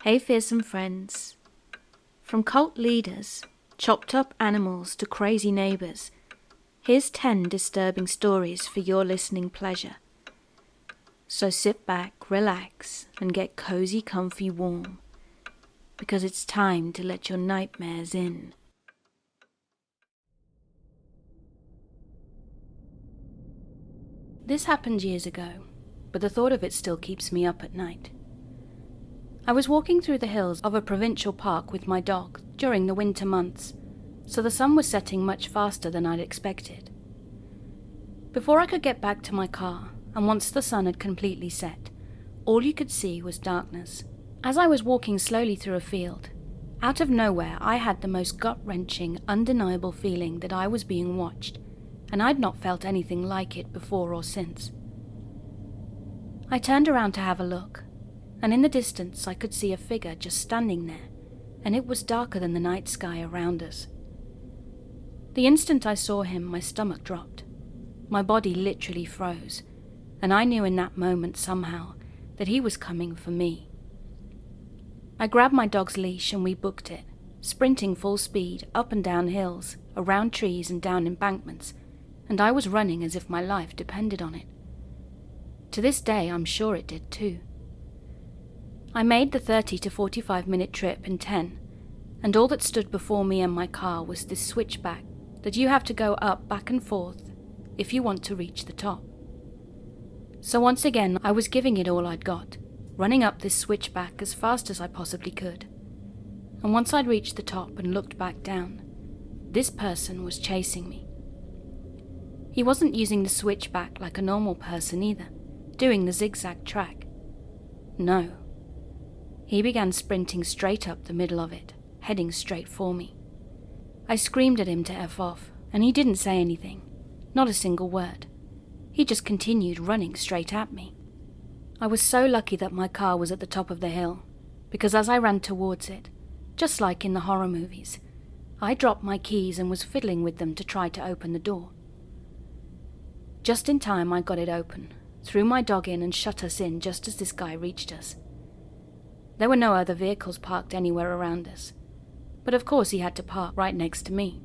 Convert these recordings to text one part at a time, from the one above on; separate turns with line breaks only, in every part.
Hey fearsome friends. From cult leaders, chopped up animals to crazy neighbours, here's 10 disturbing stories for your listening pleasure. So sit back, relax, and get cozy, comfy, warm, because it's time to let your nightmares in. This happened years ago, but the thought of it still keeps me up at night. I was walking through the hills of a provincial park with my dog during the winter months, so the sun was setting much faster than I'd expected. Before I could get back to my car, and once the sun had completely set, all you could see was darkness. As I was walking slowly through a field, out of nowhere I had the most gut-wrenching, undeniable feeling that I was being watched, and I'd not felt anything like it before or since. I turned around to have a look, and in the distance I could see a figure just standing there, and it was darker than the night sky around us. The instant I saw him, my stomach dropped. My body literally froze, and I knew in that moment somehow that he was coming for me. I grabbed my dog's leash and we booked it, sprinting full speed up and down hills, around trees and down embankments, and I was running as if my life depended on it. To this day, I'm sure it did too. I made the 30 to 45 minute trip in 10, and all that stood before me and my car was this switchback that you have to go up back and forth if you want to reach the top. So once again, I was giving it all I'd got, running up this switchback as fast as I possibly could. And once I'd reached the top and looked back down, this person was chasing me. He wasn't using the switchback like a normal person either, doing the zigzag track. No. He began sprinting straight up the middle of it, heading straight for me. I screamed at him to F off, and he didn't say anything, not a single word. He just continued running straight at me. I was so lucky that my car was at the top of the hill, because as I ran towards it, just like in the horror movies, I dropped my keys and was fiddling with them to try to open the door. Just in time I got it open, threw my dog in and shut us in just as this guy reached us. There were no other vehicles parked anywhere around us, but of course he had to park right next to me.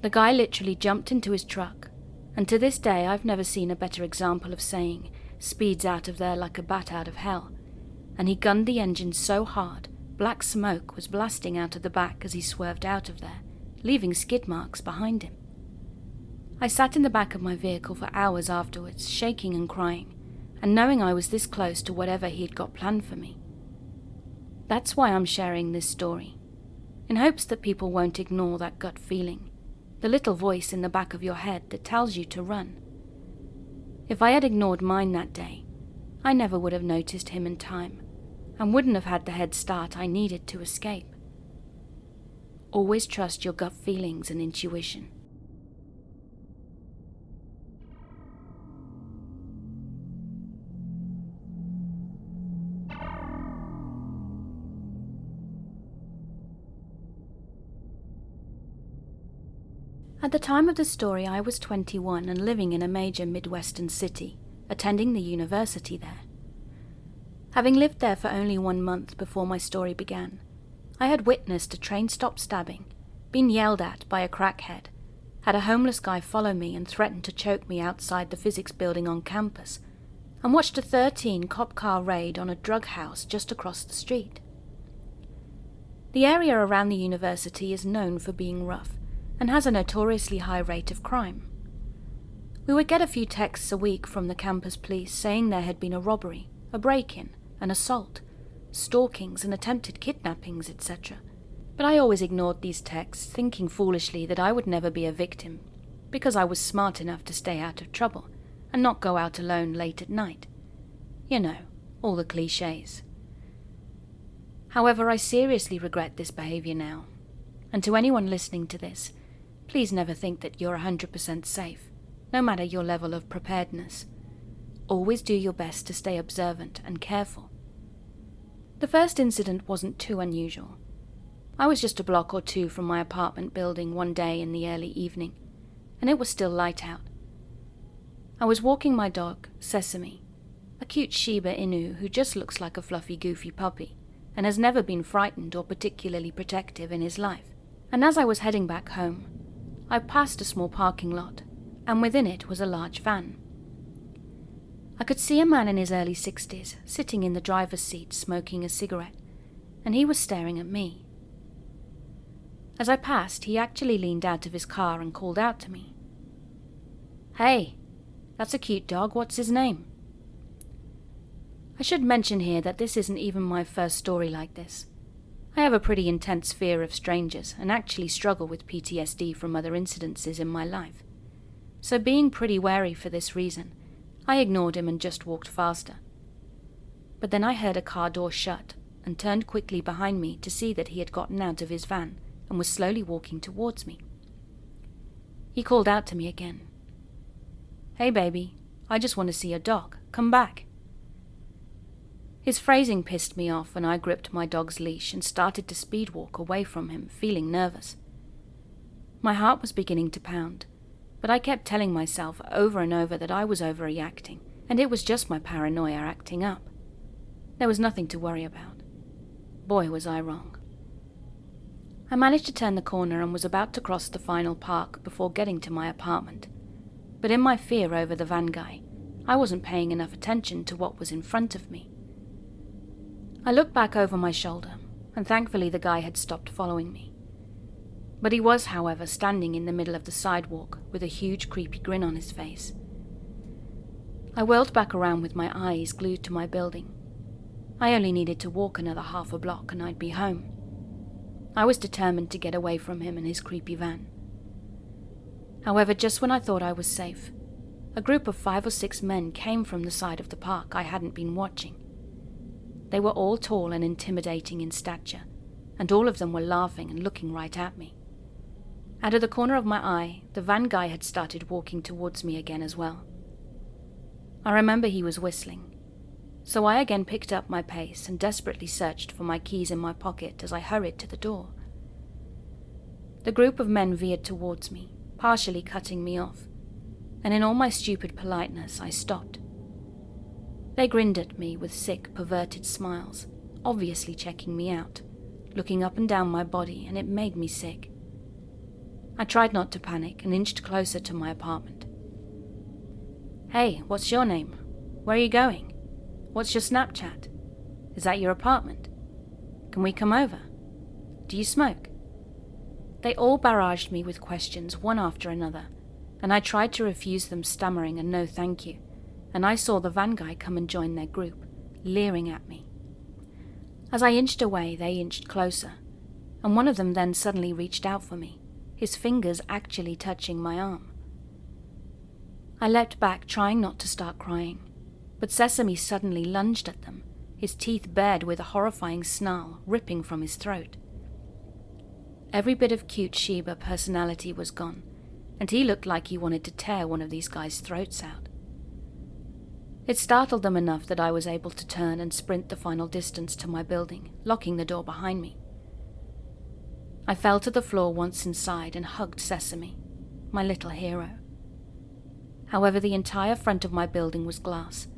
The guy literally jumped into his truck, and to this day I've never seen a better example of saying, "Speed's out of there like a bat out of hell," and he gunned the engine so hard, black smoke was blasting out of the back as he swerved out of there, leaving skid marks behind him. I sat in the back of my vehicle for hours afterwards, shaking and crying, and knowing I was this close to whatever he'd got planned for me. That's why I'm sharing this story, in hopes that people won't ignore that gut feeling, the little voice in the back of your head that tells you to run. If I had ignored mine that day, I never would have noticed him in time, and wouldn't have had the head start I needed to escape. Always trust your gut feelings and intuition. At the time of the story, I was 21 and living in a major Midwestern city, attending the university there. Having lived there for only 1 month before my story began, I had witnessed a train stop stabbing, been yelled at by a crackhead, had a homeless guy follow me and threaten to choke me outside the physics building on campus, and watched a 13 cop car raid on a drug house just across the street. The area around the university is known for being rough, and has a notoriously high rate of crime. We would get a few texts a week from the campus police saying there had been a robbery, a break-in, an assault, stalkings and attempted kidnappings, etc. But I always ignored these texts, thinking foolishly that I would never be a victim, because I was smart enough to stay out of trouble and not go out alone late at night. You know, all the clichés. However, I seriously regret this behavior now, and to anyone listening to this, please never think that you're 100% safe, no matter your level of preparedness. Always do your best to stay observant and careful. The first incident wasn't too unusual. I was just a block or two from my apartment building one day in the early evening, and it was still light out. I was walking my dog, Sesame, a cute Shiba Inu who just looks like a fluffy, goofy puppy, and has never been frightened or particularly protective in his life. And as I was heading back home, I passed a small parking lot, and within it was a large van. I could see a man in his early 60s sitting in the driver's seat smoking a cigarette, and he was staring at me. As I passed, he actually leaned out of his car and called out to me. "Hey, that's a cute dog, what's his name?" I should mention here that this isn't even my first story like this. I have a pretty intense fear of strangers and actually struggle with PTSD from other incidences in my life. So being pretty wary for this reason, I ignored him and just walked faster. But then I heard a car door shut and turned quickly behind me to see that he had gotten out of his van and was slowly walking towards me. He called out to me again. "Hey baby, I just want to see your dog. Come back." His phrasing pissed me off and I gripped my dog's leash and started to speed walk away from him, feeling nervous. My heart was beginning to pound, but I kept telling myself over and over that I was overreacting and it was just my paranoia acting up. There was nothing to worry about. Boy, was I wrong. I managed to turn the corner and was about to cross the final park before getting to my apartment. But in my fear over the van guy, I wasn't paying enough attention to what was in front of me. I looked back over my shoulder, and thankfully the guy had stopped following me. But he was, however, standing in the middle of the sidewalk with a huge creepy grin on his face. I whirled back around with my eyes glued to my building. I only needed to walk another half a block and I'd be home. I was determined to get away from him and his creepy van. However, just when I thought I was safe, a group of 5 or 6 men came from the side of the park I hadn't been watching. They were all tall and intimidating in stature, and all of them were laughing and looking right at me. Out of the corner of my eye, the van guy had started walking towards me again as well. I remember he was whistling, so I again picked up my pace and desperately searched for my keys in my pocket as I hurried to the door. The group of men veered towards me, partially cutting me off, and in all my stupid politeness I stopped. They grinned at me with sick, perverted smiles, obviously checking me out, looking up and down my body, and it made me sick. I tried not to panic and inched closer to my apartment. "Hey, what's your name? Where are you going? What's your Snapchat? Is that your apartment? Can we come over? Do you smoke?" They all barraged me with questions, one after another, and I tried to refuse them, stammering a no thank you, and I saw the van guy come and join their group, leering at me. As I inched away, they inched closer, and one of them then suddenly reached out for me, his fingers actually touching my arm. I leapt back, trying not to start crying, but Sesame suddenly lunged at them, his teeth bared with a horrifying snarl ripping from his throat. Every bit of cute Shiba personality was gone, and he looked like he wanted to tear one of these guys' throats out. It startled them enough that I was able to turn and sprint the final distance to my building, locking the door behind me. I fell to the floor once inside and hugged Sesame, my little hero. However, the entire front of my building was glass,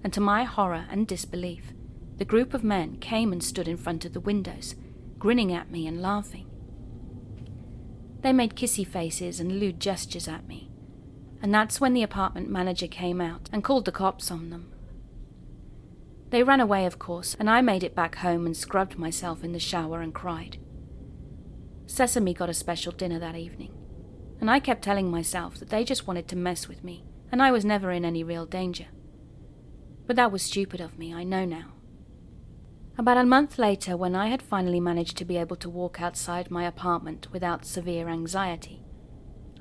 and to my horror and disbelief, the group of men came and stood in front of the windows, grinning at me and laughing. They made kissy faces and lewd gestures at me, and that's when the apartment manager came out and called the cops on them. They ran away, of course, and I made it back home and scrubbed myself in the shower and cried. Sesame got a special dinner that evening, and I kept telling myself that they just wanted to mess with me, and I was never in any real danger. But that was stupid of me, I know now. About a month later, when I had finally managed to be able to walk outside my apartment without severe anxiety,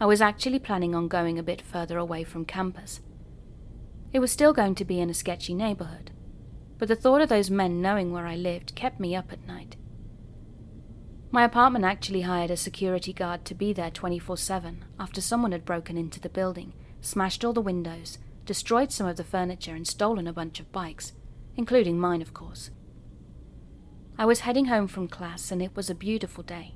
I was actually planning on going a bit further away from campus. It was still going to be in a sketchy neighborhood, but the thought of those men knowing where I lived kept me up at night. My apartment actually hired a security guard to be there 24/7 after someone had broken into the building, smashed all the windows, destroyed some of the furniture and stolen a bunch of bikes, including mine, of course. I was heading home from class and it was a beautiful day.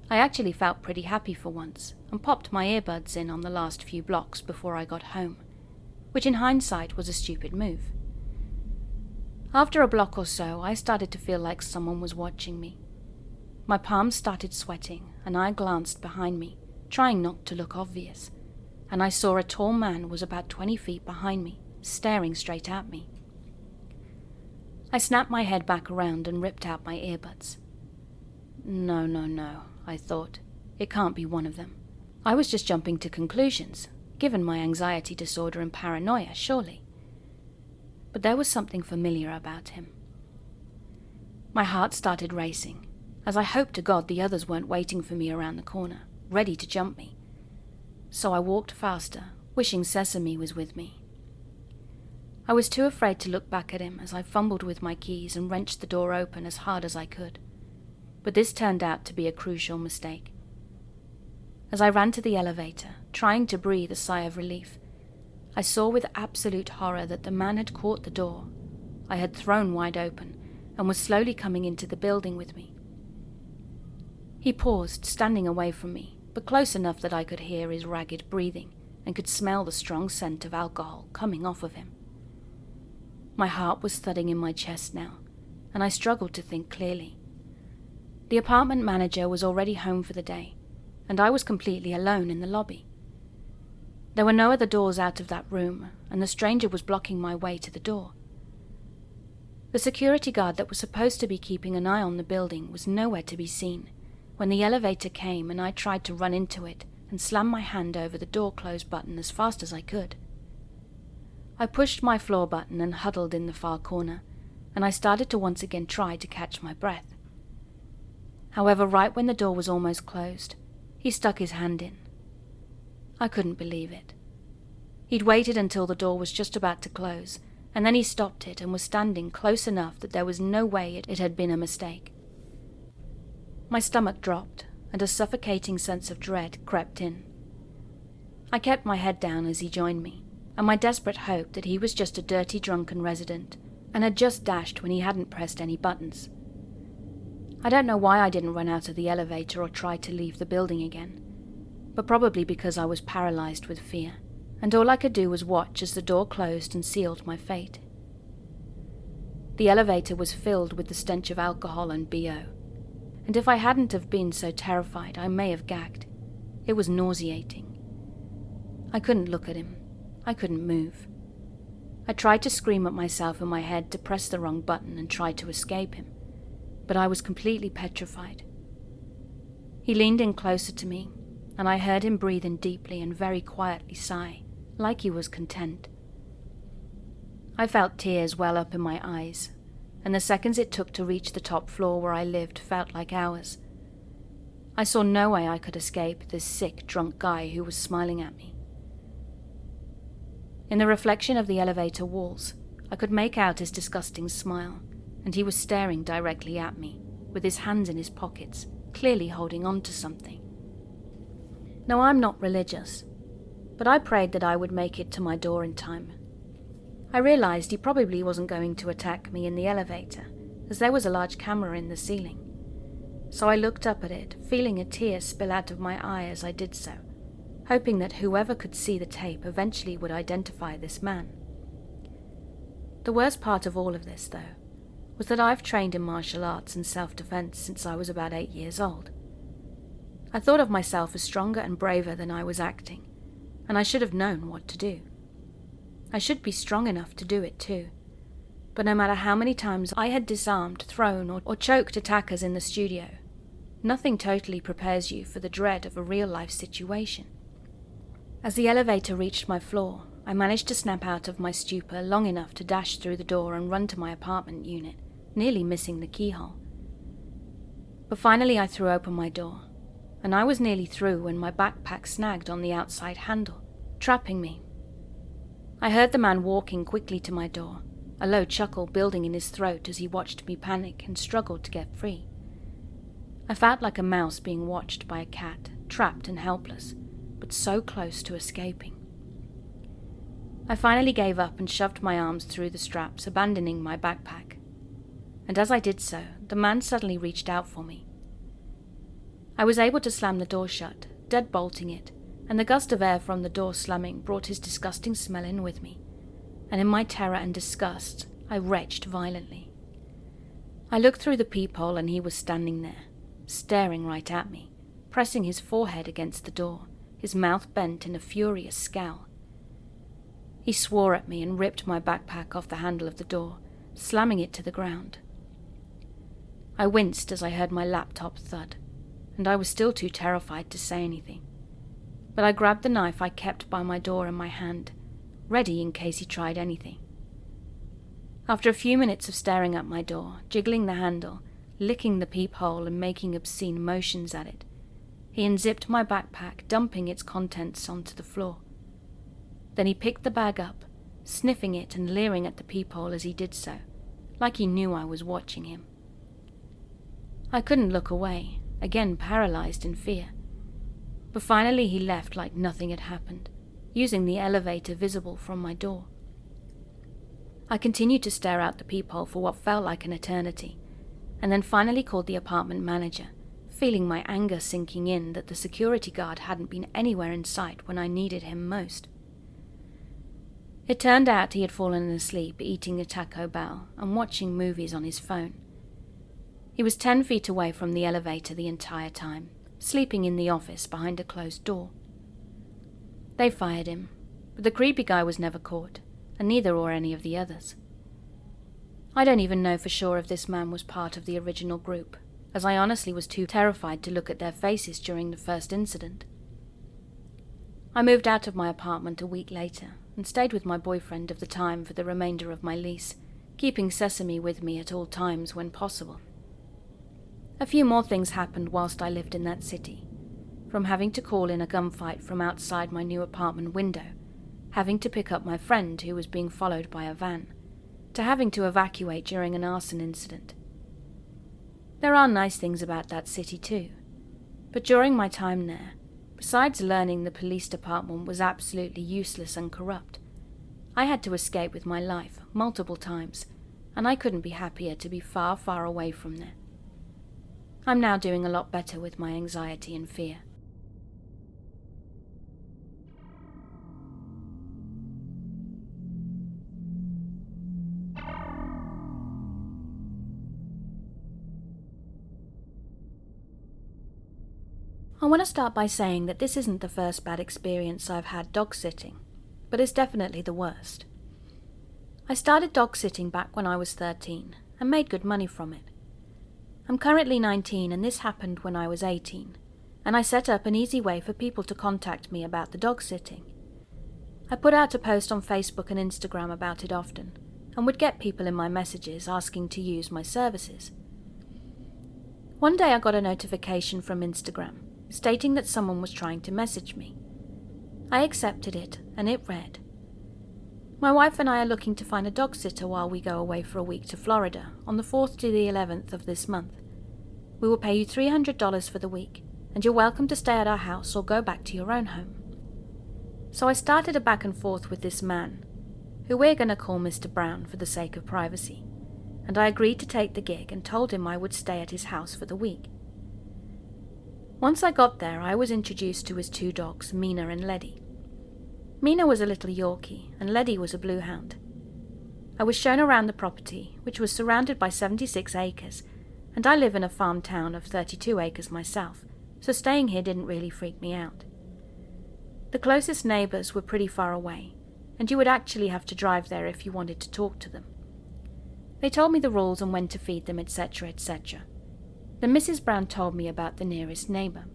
I actually felt pretty happy for once and popped my earbuds in on the last few blocks before I got home. which in hindsight was a stupid move. After a block or so, I started to feel like someone was watching me. My palms started sweating, and I glanced behind me, trying not to look obvious, and I saw a tall man was about 20 feet behind me, staring straight at me. I snapped my head back around and ripped out my earbuds. No, I thought. It can't be one of them. I was just jumping to conclusions, given my anxiety disorder and paranoia, surely. But there was something familiar about him. My heart started racing, as I hoped to God the others weren't waiting for me around the corner, ready to jump me. So I walked faster, wishing Sesame was with me. I was too afraid to look back at him as I fumbled with my keys and wrenched the door open as hard as I could. But this turned out to be a crucial mistake. As I ran to the elevator, trying to breathe a sigh of relief, I saw with absolute horror that the man had caught the door I had thrown wide open and was slowly coming into the building with me. He paused, standing away from me, but close enough that I could hear his ragged breathing and could smell the strong scent of alcohol coming off of him. My heart was thudding in my chest now, and I struggled to think clearly. The apartment manager was already home for the day, and I was completely alone in the lobby. There were no other doors out of that room, and the stranger was blocking my way to the door. The security guard that was supposed to be keeping an eye on the building was nowhere to be seen when the elevator came, and I tried to run into it and slam my hand over the door close button as fast as I could. I pushed my floor button and huddled in the far corner, and I started to once again try to catch my breath. However, right when the door was almost closed, he stuck his hand in. I couldn't believe it. He'd waited until the door was just about to close, and then he stopped it and was standing close enough that there was no way it had been a mistake. My stomach dropped, and a suffocating sense of dread crept in. I kept my head down as he joined me, and my desperate hope that he was just a dirty drunken resident and had just dashed when he hadn't pressed any buttons. I don't know why I didn't run out of the elevator or try to leave the building again, but probably because I was paralyzed with fear, and all I could do was watch as the door closed and sealed my fate. The elevator was filled with the stench of alcohol and BO, and if I hadn't have been so terrified, I may have gagged. It was nauseating. I couldn't look at him. I couldn't move. I tried to scream at myself in my head to press the wrong button and try to escape him, but I was completely petrified. He leaned in closer to me, and I heard him breathe in deeply and very quietly sigh, like he was content. I felt tears well up in my eyes, and the seconds it took to reach the top floor where I lived felt like hours. I saw no way I could escape this sick, drunk guy who was smiling at me. In the reflection of the elevator walls, I could make out his disgusting smile, and he was staring directly at me, with his hands in his pockets, clearly holding on to something. Now, I'm not religious, but I prayed that I would make it to my door in time. I realized he probably wasn't going to attack me in the elevator, as there was a large camera in the ceiling. So I looked up at it, feeling a tear spill out of my eye as I did so, hoping that whoever could see the tape eventually would identify this man. The worst part of all of this, though, was that I've trained in martial arts and self-defense since I was about 8 years old. I thought of myself as stronger and braver than I was acting, and I should have known what to do. I should be strong enough to do it too, but no matter how many times I had disarmed, thrown, or choked attackers in the studio, nothing totally prepares you for the dread of a real-life situation. As the elevator reached my floor, I managed to snap out of my stupor long enough to dash through the door and run to my apartment unit, nearly missing the keyhole. But finally I threw open my door, and I was nearly through when my backpack snagged on the outside handle, trapping me. I heard the man walking quickly to my door, a low chuckle building in his throat as he watched me panic and struggled to get free. I felt like a mouse being watched by a cat, trapped and helpless, but so close to escaping. I finally gave up and shoved my arms through the straps, abandoning my backpack. And as I did so, the man suddenly reached out for me. I was able to slam the door shut, deadbolting it, and the gust of air from the door slamming brought his disgusting smell in with me, and in my terror and disgust, I retched violently. I looked through the peephole and he was standing there, staring right at me, pressing his forehead against the door, his mouth bent in a furious scowl. He swore at me and ripped my backpack off the handle of the door, slamming it to the ground. I winced as I heard my laptop thud, and I was still too terrified to say anything. But I grabbed the knife I kept by my door in my hand, ready in case he tried anything. After a few minutes of staring at my door, jiggling the handle, licking the peephole and making obscene motions at it, he unzipped my backpack, dumping its contents onto the floor. Then he picked the bag up, sniffing it and leering at the peephole as he did so, like he knew I was watching him. I couldn't look away, again paralyzed in fear. But finally he left like nothing had happened, using the elevator visible from my door. I continued to stare out the peephole for what felt like an eternity, and then finally called the apartment manager, feeling my anger sinking in that the security guard hadn't been anywhere in sight when I needed him most. It turned out he had fallen asleep eating a Taco Bell and watching movies on his phone. He was 10 feet away from the elevator the entire time, sleeping in the office behind a closed door. They fired him, but the creepy guy was never caught, and neither were any of the others. I don't even know for sure if this man was part of the original group, as I honestly was too terrified to look at their faces during the first incident. I moved out of my apartment a week later and stayed with my boyfriend of the time for the remainder of my lease, keeping Sesame with me at all times when possible. A few more things happened whilst I lived in that city, from having to call in a gunfight from outside my new apartment window, having to pick up my friend who was being followed by a van, to having to evacuate during an arson incident. There are nice things about that city too, but during my time there, besides learning the police department was absolutely useless and corrupt, I had to escape with my life multiple times, and I couldn't be happier to be far, far away from there. I'm now doing a lot better with my anxiety and fear. I want to start by saying that this isn't the first bad experience I've had dog sitting, but it's definitely the worst. I started dog sitting back when I was 13 and made good money from it. I'm currently 19 and this happened when I was 18, and I set up an easy way for people to contact me about the dog sitting. I put out a post on Facebook and Instagram about it often, and would get people in my messages asking to use my services. One day I got a notification from Instagram stating that someone was trying to message me. I accepted it, and it read, "My wife and I are looking to find a dog sitter while we go away for a week to Florida on the 4th to the 11th of this month. We will pay you $300 for the week, and you're welcome to stay at our house or go back to your own home." So I started a back and forth with this man, who we're going to call Mr. Brown for the sake of privacy, and I agreed to take the gig and told him I would stay at his house for the week. Once I got there, I was introduced to his two dogs, Mina and Letty. Mina was a little Yorkie, and Letty was a blue hound. I was shown around the property, which was surrounded by 76 acres, and I live in a farm town of 32 acres myself, so staying here didn't really freak me out. The closest neighbours were pretty far away, and you would actually have to drive there if you wanted to talk to them. They told me the rules and when to feed them, etc., etc. Then Mrs. Brown told me about the nearest neighbour.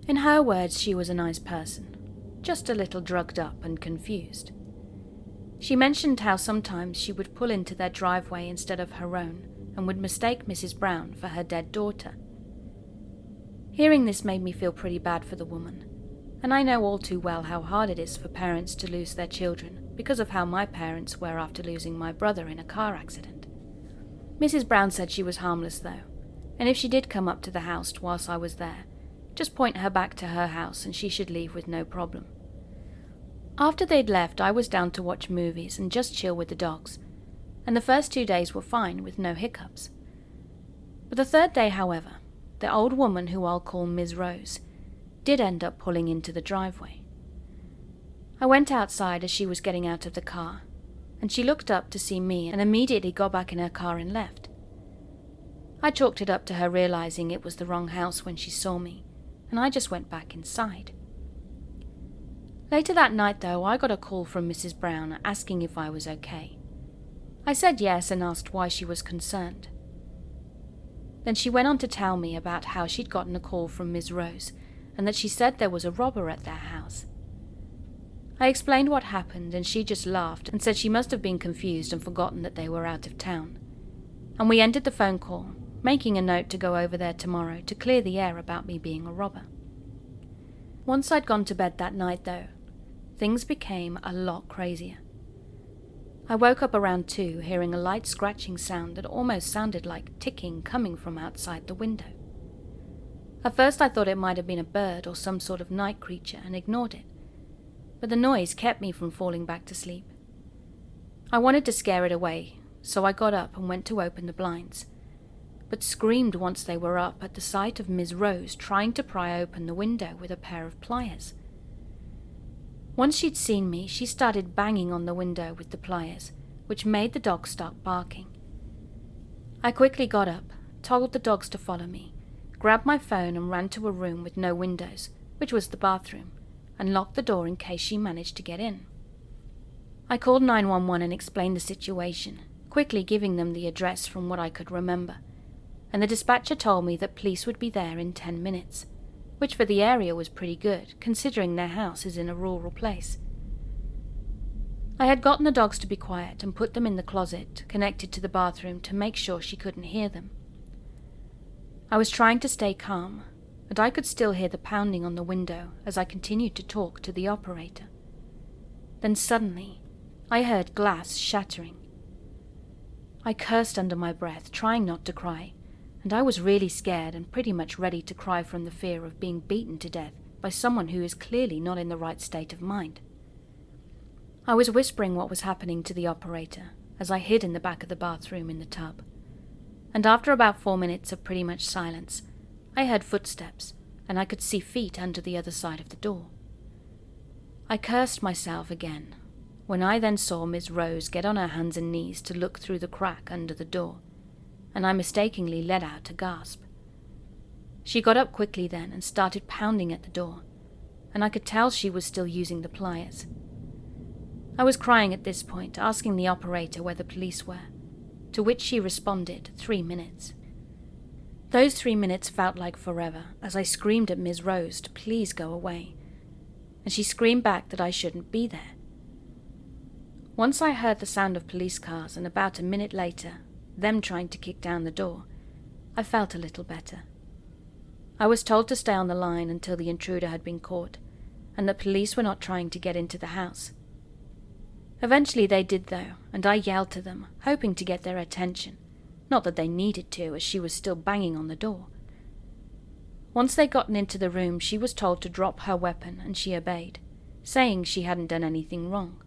In her words, she was a nice person, just a little drugged up and confused. She mentioned how sometimes she would pull into their driveway instead of her own and would mistake Mrs. Brown for her dead daughter. Hearing this made me feel pretty bad for the woman, and I know all too well how hard it is for parents to lose their children because of how my parents were after losing my brother in a car accident. Mrs. Brown said she was harmless though, and if she did come up to the house whilst I was there, just point her back to her house and she should leave with no problem. After they'd left, I was down to watch movies and just chill with the dogs, and the first 2 days were fine with no hiccups. But the third day, however, the old woman who I'll call Ms. Rose did end up pulling into the driveway. I went outside as she was getting out of the car, and she looked up to see me and immediately got back in her car and left. I chalked it up to her realizing it was the wrong house when she saw me, and I just went back inside. Later that night, though, I got a call from Mrs. Brown asking if I was okay. I said yes and asked why she was concerned. Then she went on to tell me about how she'd gotten a call from Ms. Rose and that she said there was a robber at their house. I explained what happened and she just laughed and said she must have been confused and forgotten that they were out of town. And we ended the phone call, making a note to go over there tomorrow to clear the air about me being a robber. Once I'd gone to bed that night, though, things became a lot crazier. I woke up around 2, hearing a light scratching sound that almost sounded like ticking coming from outside the window. At first I thought it might have been a bird or some sort of night creature and ignored it, but the noise kept me from falling back to sleep. I wanted to scare it away, so I got up and went to open the blinds, but screamed once they were up at the sight of Ms. Rose trying to pry open the window with a pair of pliers. Once she'd seen me, she started banging on the window with the pliers, which made the dog start barking. I quickly got up, told the dogs to follow me, grabbed my phone and ran to a room with no windows, which was the bathroom, and locked the door in case she managed to get in. I called 911 and explained the situation, quickly giving them the address from what I could remember, and the dispatcher told me that police would be there in 10 minutes. Which for the area was pretty good, considering their house is in a rural place. I had gotten the dogs to be quiet and put them in the closet connected to the bathroom to make sure she couldn't hear them. I was trying to stay calm, but I could still hear the pounding on the window as I continued to talk to the operator. Then suddenly, I heard glass shattering. I cursed under my breath, trying not to cry, and I was really scared and pretty much ready to cry from the fear of being beaten to death by someone who is clearly not in the right state of mind. I was whispering what was happening to the operator as I hid in the back of the bathroom in the tub, and after about 4 minutes of pretty much silence, I heard footsteps and I could see feet under the other side of the door. I cursed myself again, when I then saw Ms. Rose get on her hands and knees to look through the crack under the door, and I mistakenly let out a gasp. She got up quickly then and started pounding at the door, and I could tell she was still using the pliers. I was crying at this point, asking the operator where the police were, to which she responded 3 minutes. Those 3 minutes felt like forever as I screamed at Ms. Rose to please go away, and she screamed back that I shouldn't be there. Once I heard the sound of police cars and about a minute later, them trying to kick down the door, I felt a little better. I was told to stay on the line until the intruder had been caught, and that police were not trying to get into the house. Eventually they did though, and I yelled to them, hoping to get their attention, not that they needed to as she was still banging on the door. Once they'd gotten into the room, she was told to drop her weapon and she obeyed, saying she hadn't done anything wrong.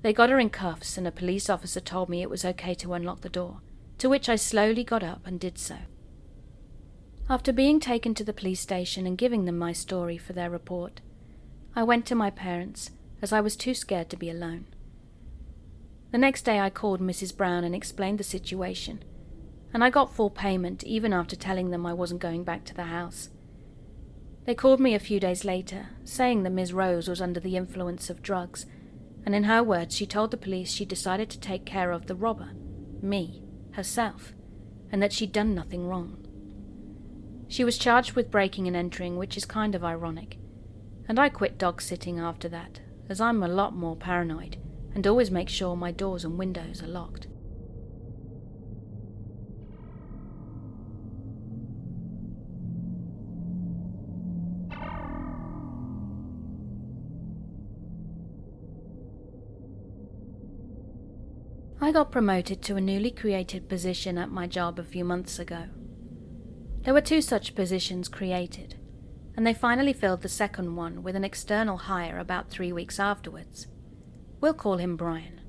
They got her in cuffs and a police officer told me it was okay to unlock the door, to which I slowly got up and did so. After being taken to the police station and giving them my story for their report, I went to my parents as I was too scared to be alone. The next day I called Mrs. Brown and explained the situation, and I got full payment even after telling them I wasn't going back to the house. They called me a few days later, saying that Ms. Rose was under the influence of drugs, and in her words she told the police she decided to take care of the robber, me, herself, and that she'd done nothing wrong. She was charged with breaking and entering, which is kind of ironic, and I quit dog sitting after that, as I'm a lot more paranoid and always make sure my doors and windows are locked. I got promoted to a newly created position at my job a few months ago. There were 2 such positions created, and they finally filled the second one with an external hire about 3 weeks afterwards. We'll call him Brian.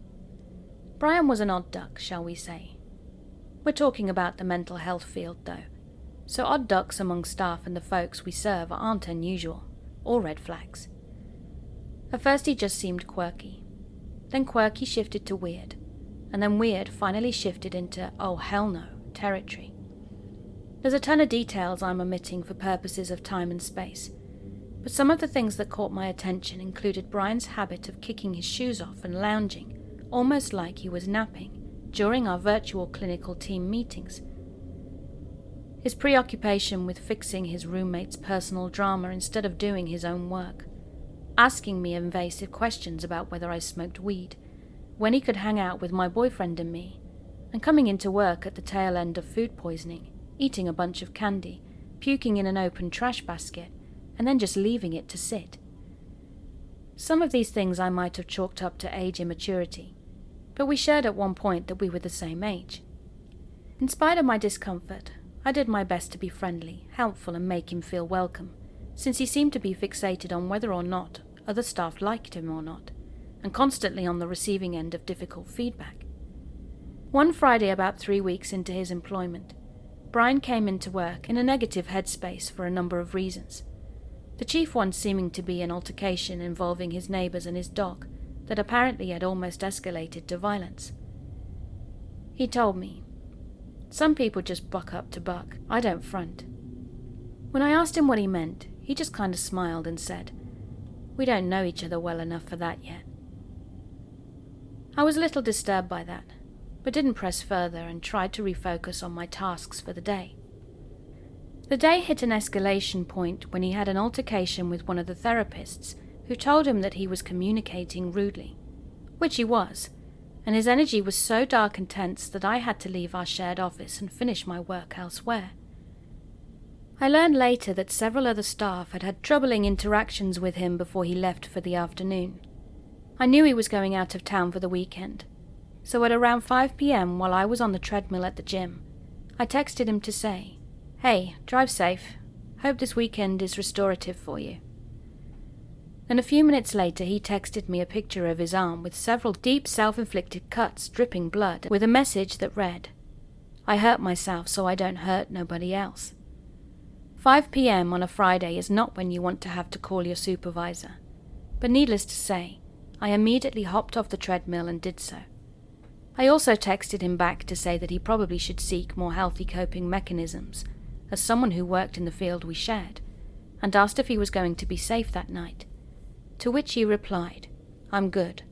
Brian was an odd duck, shall we say. We're talking about the mental health field though, so odd ducks among staff and the folks we serve aren't unusual, or red flags. At first he just seemed quirky. Then quirky shifted to weird, and then weird finally shifted into oh hell no territory. There's a ton of details I'm omitting for purposes of time and space, but some of the things that caught my attention included Brian's habit of kicking his shoes off and lounging, almost like he was napping, during our virtual clinical team meetings. His preoccupation with fixing his roommate's personal drama instead of doing his own work, asking me invasive questions about whether I smoked weed, when he could hang out with my boyfriend and me, and coming into work at the tail end of food poisoning, eating a bunch of candy, puking in an open trash basket, and then just leaving it to sit. Some of these things I might have chalked up to age immaturity, but we shared at one point that we were the same age. In spite of my discomfort, I did my best to be friendly, helpful, and make him feel welcome, since he seemed to be fixated on whether or not other staff liked him or not, and constantly on the receiving end of difficult feedback. One Friday, about 3 weeks into his employment, Brian came into work in a negative headspace for a number of reasons, the chief one seeming to be an altercation involving his neighbours and his dog that apparently had almost escalated to violence. He told me, "Some people just buck up to buck. I don't front." When I asked him what he meant, he just kind of smiled and said, "We don't know each other well enough for that yet." I was a little disturbed by that, but didn't press further and tried to refocus on my tasks for the day. The day hit an escalation point when he had an altercation with one of the therapists who told him that he was communicating rudely, which he was, and his energy was so dark and tense that I had to leave our shared office and finish my work elsewhere. I learned later that several other staff had had troubling interactions with him before he left for the afternoon. I knew he was going out of town for the weekend, so at around 5 p.m. while I was on the treadmill at the gym, I texted him to say, "Hey, drive safe. Hope this weekend is restorative for you." And a few minutes later he texted me a picture of his arm with several deep self-inflicted cuts dripping blood with a message that read, "I hurt myself so I don't hurt nobody else." 5 p.m. on a Friday is not when you want to have to call your supervisor, but needless to say, I immediately hopped off the treadmill and did so. I also texted him back to say that he probably should seek more healthy coping mechanisms, as someone who worked in the field we shared, and asked if he was going to be safe that night, to which he replied, "I'm good."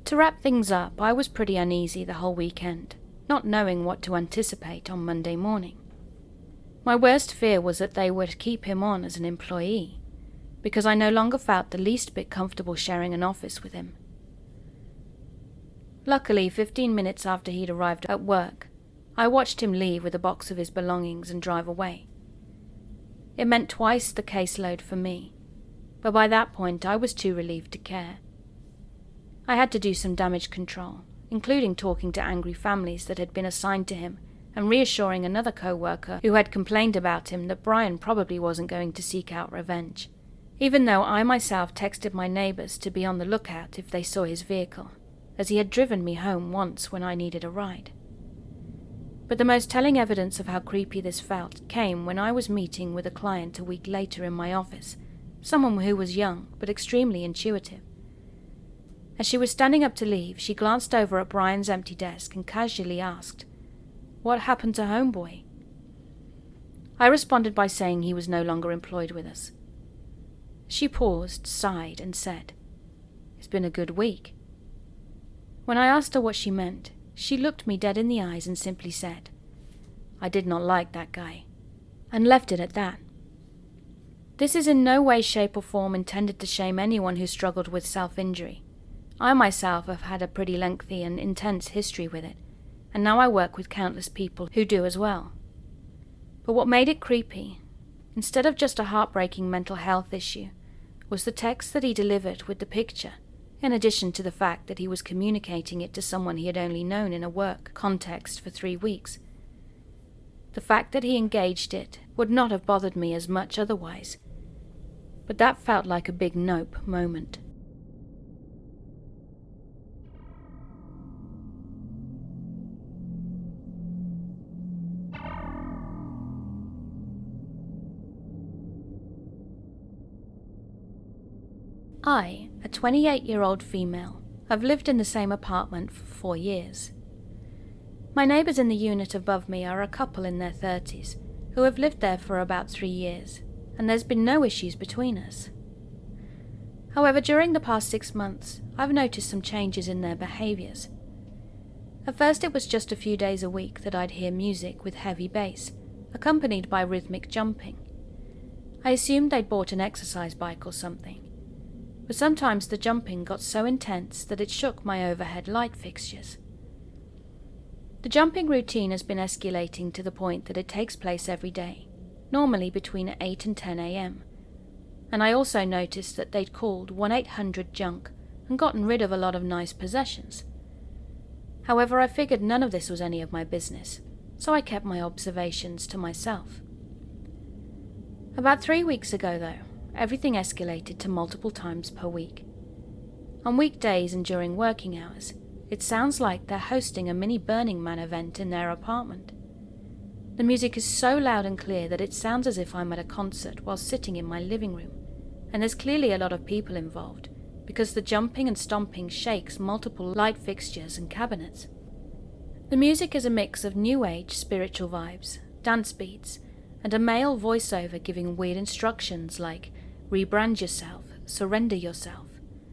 To wrap things up, I was pretty uneasy the whole weekend, not knowing what to anticipate on Monday morning. My worst fear was that they would keep him on as an employee, because I no longer felt the least bit comfortable sharing an office with him. Luckily, 15 minutes after he'd arrived at work, I watched him leave with a box of his belongings and drive away. It meant twice the caseload for me, but by that point I was too relieved to care. I had to do some damage control, including talking to angry families that had been assigned to him and reassuring another co-worker who had complained about him that Brian probably wasn't going to seek out revenge, even though I myself texted my neighbours to be on the lookout if they saw his vehicle, as he had driven me home once when I needed a ride. But the most telling evidence of how creepy this felt came when I was meeting with a client a week later in my office, someone who was young but extremely intuitive. As she was standing up to leave, she glanced over at Brian's empty desk and casually asked, "What happened to Homeboy?" I responded by saying he was no longer employed with us. She paused, sighed, and said, "It's been a good week." When I asked her what she meant, she looked me dead in the eyes and simply said, "I did not like that guy," and left it at that. This is in no way, shape, or form intended to shame anyone who struggled with self-injury. I myself have had a pretty lengthy and intense history with it, and now I work with countless people who do as well. But what made it creepy, instead of just a heartbreaking mental health issue, was the text that he delivered with the picture, in addition to the fact that he was communicating it to someone he had only known in a work context for 3 weeks. The fact that he engaged it would not have bothered me as much otherwise, but that felt like a big nope moment. I, a 28-year-old female, have lived in the same apartment for 4 years. My neighbours in the unit above me are a couple in their 30s who have lived there for about 3 years, and there's been no issues between us. However, during the past 6 months, I've noticed some changes in their behaviours. At first it was just a few days a week that I'd hear music with heavy bass, accompanied by rhythmic jumping. I assumed they'd bought an exercise bike or something, but sometimes the jumping got so intense that it shook my overhead light fixtures. The jumping routine has been escalating to the point that it takes place every day, normally between 8 and 10 a.m. And I also noticed that they'd called 1-800-JUNK and gotten rid of a lot of nice possessions. However, I figured none of this was any of my business, so I kept my observations to myself. About 3 weeks ago, though, everything escalated to multiple times per week. On weekdays and during working hours, it sounds like they're hosting a mini Burning Man event in their apartment. The music is so loud and clear that it sounds as if I'm at a concert while sitting in my living room, and there's clearly a lot of people involved, because the jumping and stomping shakes multiple light fixtures and cabinets. The music is a mix of new age spiritual vibes, dance beats, and a male voiceover giving weird instructions like rebrand yourself, surrender yourself,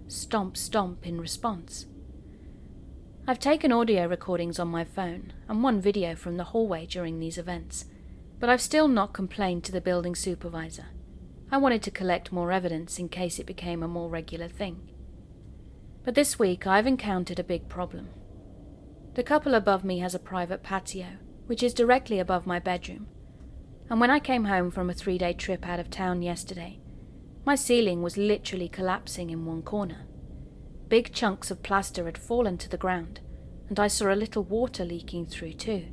stomp stomp in response. I've taken audio recordings on my phone and one video from the hallway during these events, but I've still not complained to the building supervisor. I wanted to collect more evidence in case it became a more regular thing. But this week I've encountered a big problem. The couple above me has a private patio, which is directly above my bedroom, and when I came home from a 3-day trip out of town yesterday, my ceiling was literally collapsing in one corner. Big chunks of plaster had fallen to the ground, and I saw a little water leaking through too.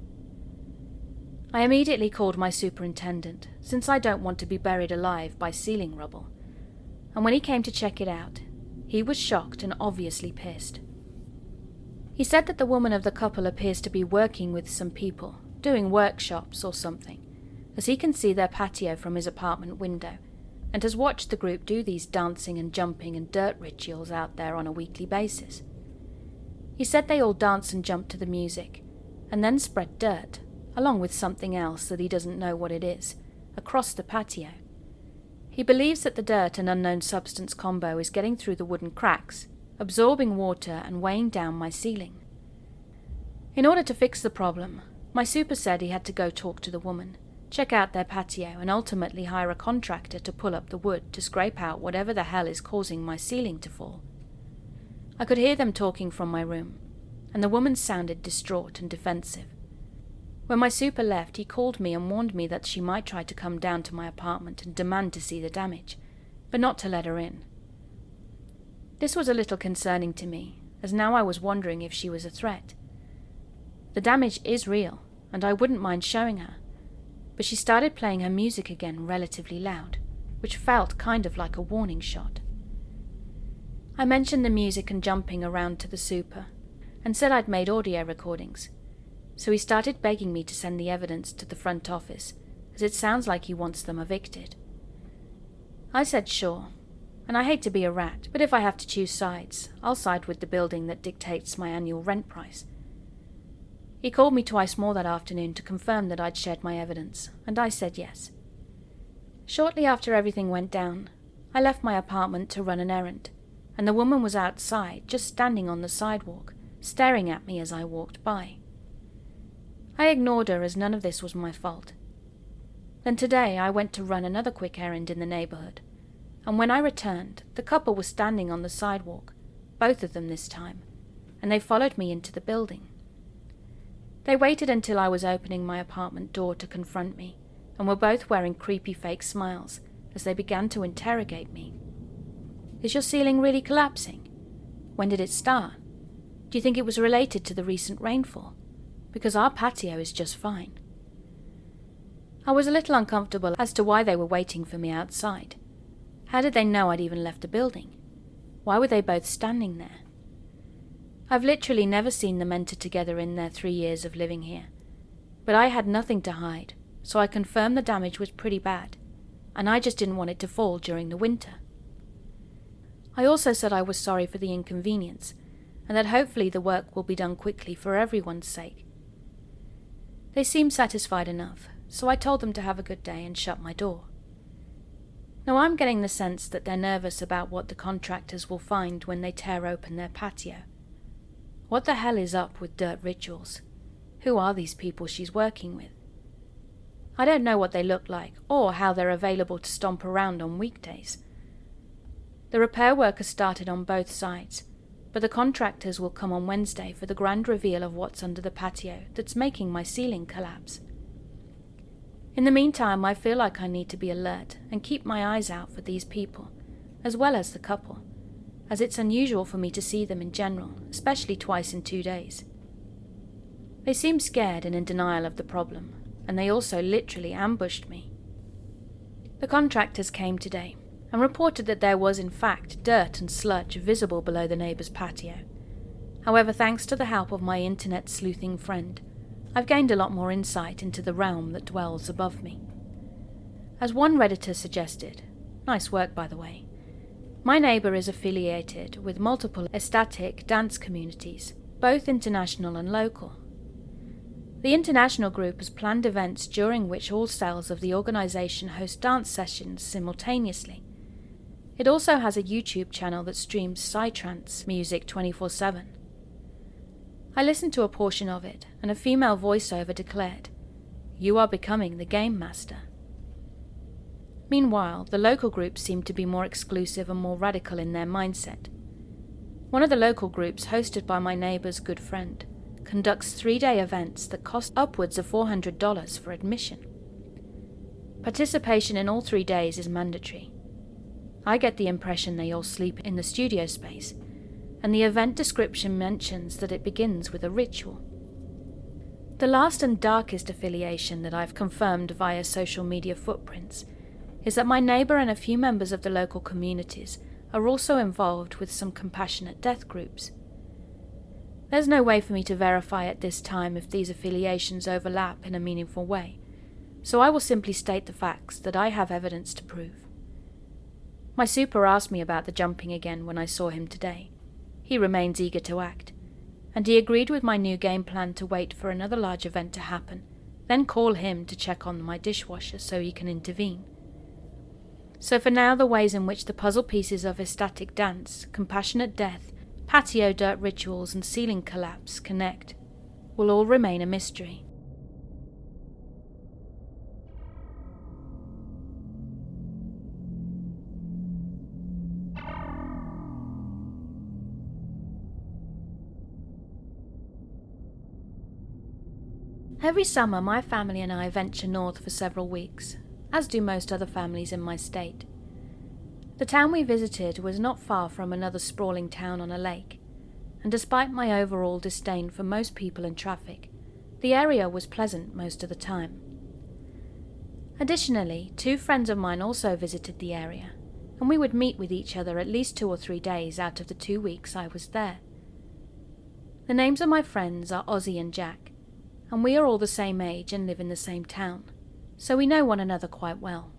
I immediately called my superintendent, since I don't want to be buried alive by ceiling rubble, and when he came to check it out, he was shocked and obviously pissed. He said that the woman of the couple appears to be working with some people, doing workshops or something, as he can see their patio from his apartment window, and has watched the group do these dancing and jumping and dirt rituals out there on a weekly basis. He said they all dance and jump to the music, and then spread dirt, along with something else that he doesn't know what it is, across the patio. He believes that the dirt and unknown substance combo is getting through the wooden cracks, absorbing water and weighing down my ceiling. In order to fix the problem, my super said he had to go talk to the woman, check out their patio, and ultimately hire a contractor to pull up the wood to scrape out whatever the hell is causing my ceiling to fall. I could hear them talking from my room, and the woman sounded distraught and defensive. When my super left, he called me and warned me that she might try to come down to my apartment and demand to see the damage, but not to let her in. This was a little concerning to me, as now I was wondering if she was a threat. The damage is real, and I wouldn't mind showing her, but she started playing her music again relatively loud, which felt kind of like a warning shot. I mentioned the music and jumping around to the super, and said I'd made audio recordings, so he started begging me to send the evidence to the front office, as it sounds like he wants them evicted. I said sure, and I hate to be a rat, but if I have to choose sides, I'll side with the building that dictates my annual rent price. He called me twice more that afternoon to confirm that I'd shared my evidence, and I said yes. Shortly after everything went down, I left my apartment to run an errand, and the woman was outside, just standing on the sidewalk, staring at me as I walked by. I ignored her as none of this was my fault. Then today I went to run another quick errand in the neighborhood, and when I returned, the couple was standing on the sidewalk, both of them this time, and they followed me into the building. They waited until I was opening my apartment door to confront me, and were both wearing creepy fake smiles as they began to interrogate me. Is your ceiling really collapsing? When did it start? Do you think it was related to the recent rainfall? Because our patio is just fine. I was a little uncomfortable as to why they were waiting for me outside. How did they know I'd even left the building? Why were they both standing there? I've literally never seen them enter together in their 3 years of living here, but I had nothing to hide, so I confirmed the damage was pretty bad, and I just didn't want it to fall during the winter. I also said I was sorry for the inconvenience, and that hopefully the work will be done quickly for everyone's sake. They seemed satisfied enough, so I told them to have a good day and shut my door. Now I'm getting the sense that they're nervous about what the contractors will find when they tear open their patio. What the hell is up with dirt rituals? Who are these people she's working with? I don't know what they look like, or how they're available to stomp around on weekdays. The repair work has started on both sides, but the contractors will come on Wednesday for the grand reveal of what's under the patio that's making my ceiling collapse. In the meantime, I feel like I need to be alert and keep my eyes out for these people, as well as the couple, as it's unusual for me to see them in general, especially twice in 2 days. They seem scared and in denial of the problem, and they also literally ambushed me. The contractors came today and reported that there was in fact dirt and sludge visible below the neighbour's patio. However, thanks to the help of my internet sleuthing friend, I've gained a lot more insight into the realm that dwells above me. As one Redditor suggested, nice work by the way, my neighbour is affiliated with multiple ecstatic dance communities, both international and local. The international group has planned events during which all cells of the organisation host dance sessions simultaneously. It also has a YouTube channel that streams psytrance music 24/7. I listened to a portion of it, and a female voiceover declared, "You are becoming the game master." Meanwhile, the local groups seem to be more exclusive and more radical in their mindset. One of the local groups, hosted by my neighbour's good friend, conducts 3-day events that cost upwards of $400 for admission. Participation in all 3 days is mandatory. I get the impression they all sleep in the studio space, and the event description mentions that it begins with a ritual. The last and darkest affiliation that I've confirmed via social media footprints is that my neighbour and a few members of the local communities are also involved with some compassionate death groups. There's no way for me to verify at this time if these affiliations overlap in a meaningful way, so I will simply state the facts that I have evidence to prove. My super asked me about the jumping again when I saw him today. He remains eager to act, and he agreed with my new game plan to wait for another large event to happen, then call him to check on my dishwasher so he can intervene. So for now, the ways in which the puzzle pieces of ecstatic dance, compassionate death, patio dirt rituals and ceiling collapse connect will all remain a mystery. Every summer, my family and I venture north for several weeks, as do most other families in my state. The town we visited was not far from another sprawling town on a lake, and despite my overall disdain for most people and traffic, the area was pleasant most of the time. Additionally, 2 friends of mine also visited the area, and we would meet with each other at least 2 or 3 days out of the 2 weeks I was there. The names of my friends are Ozzy and Jack, and we are all the same age and live in the same town, so we know one another quite well.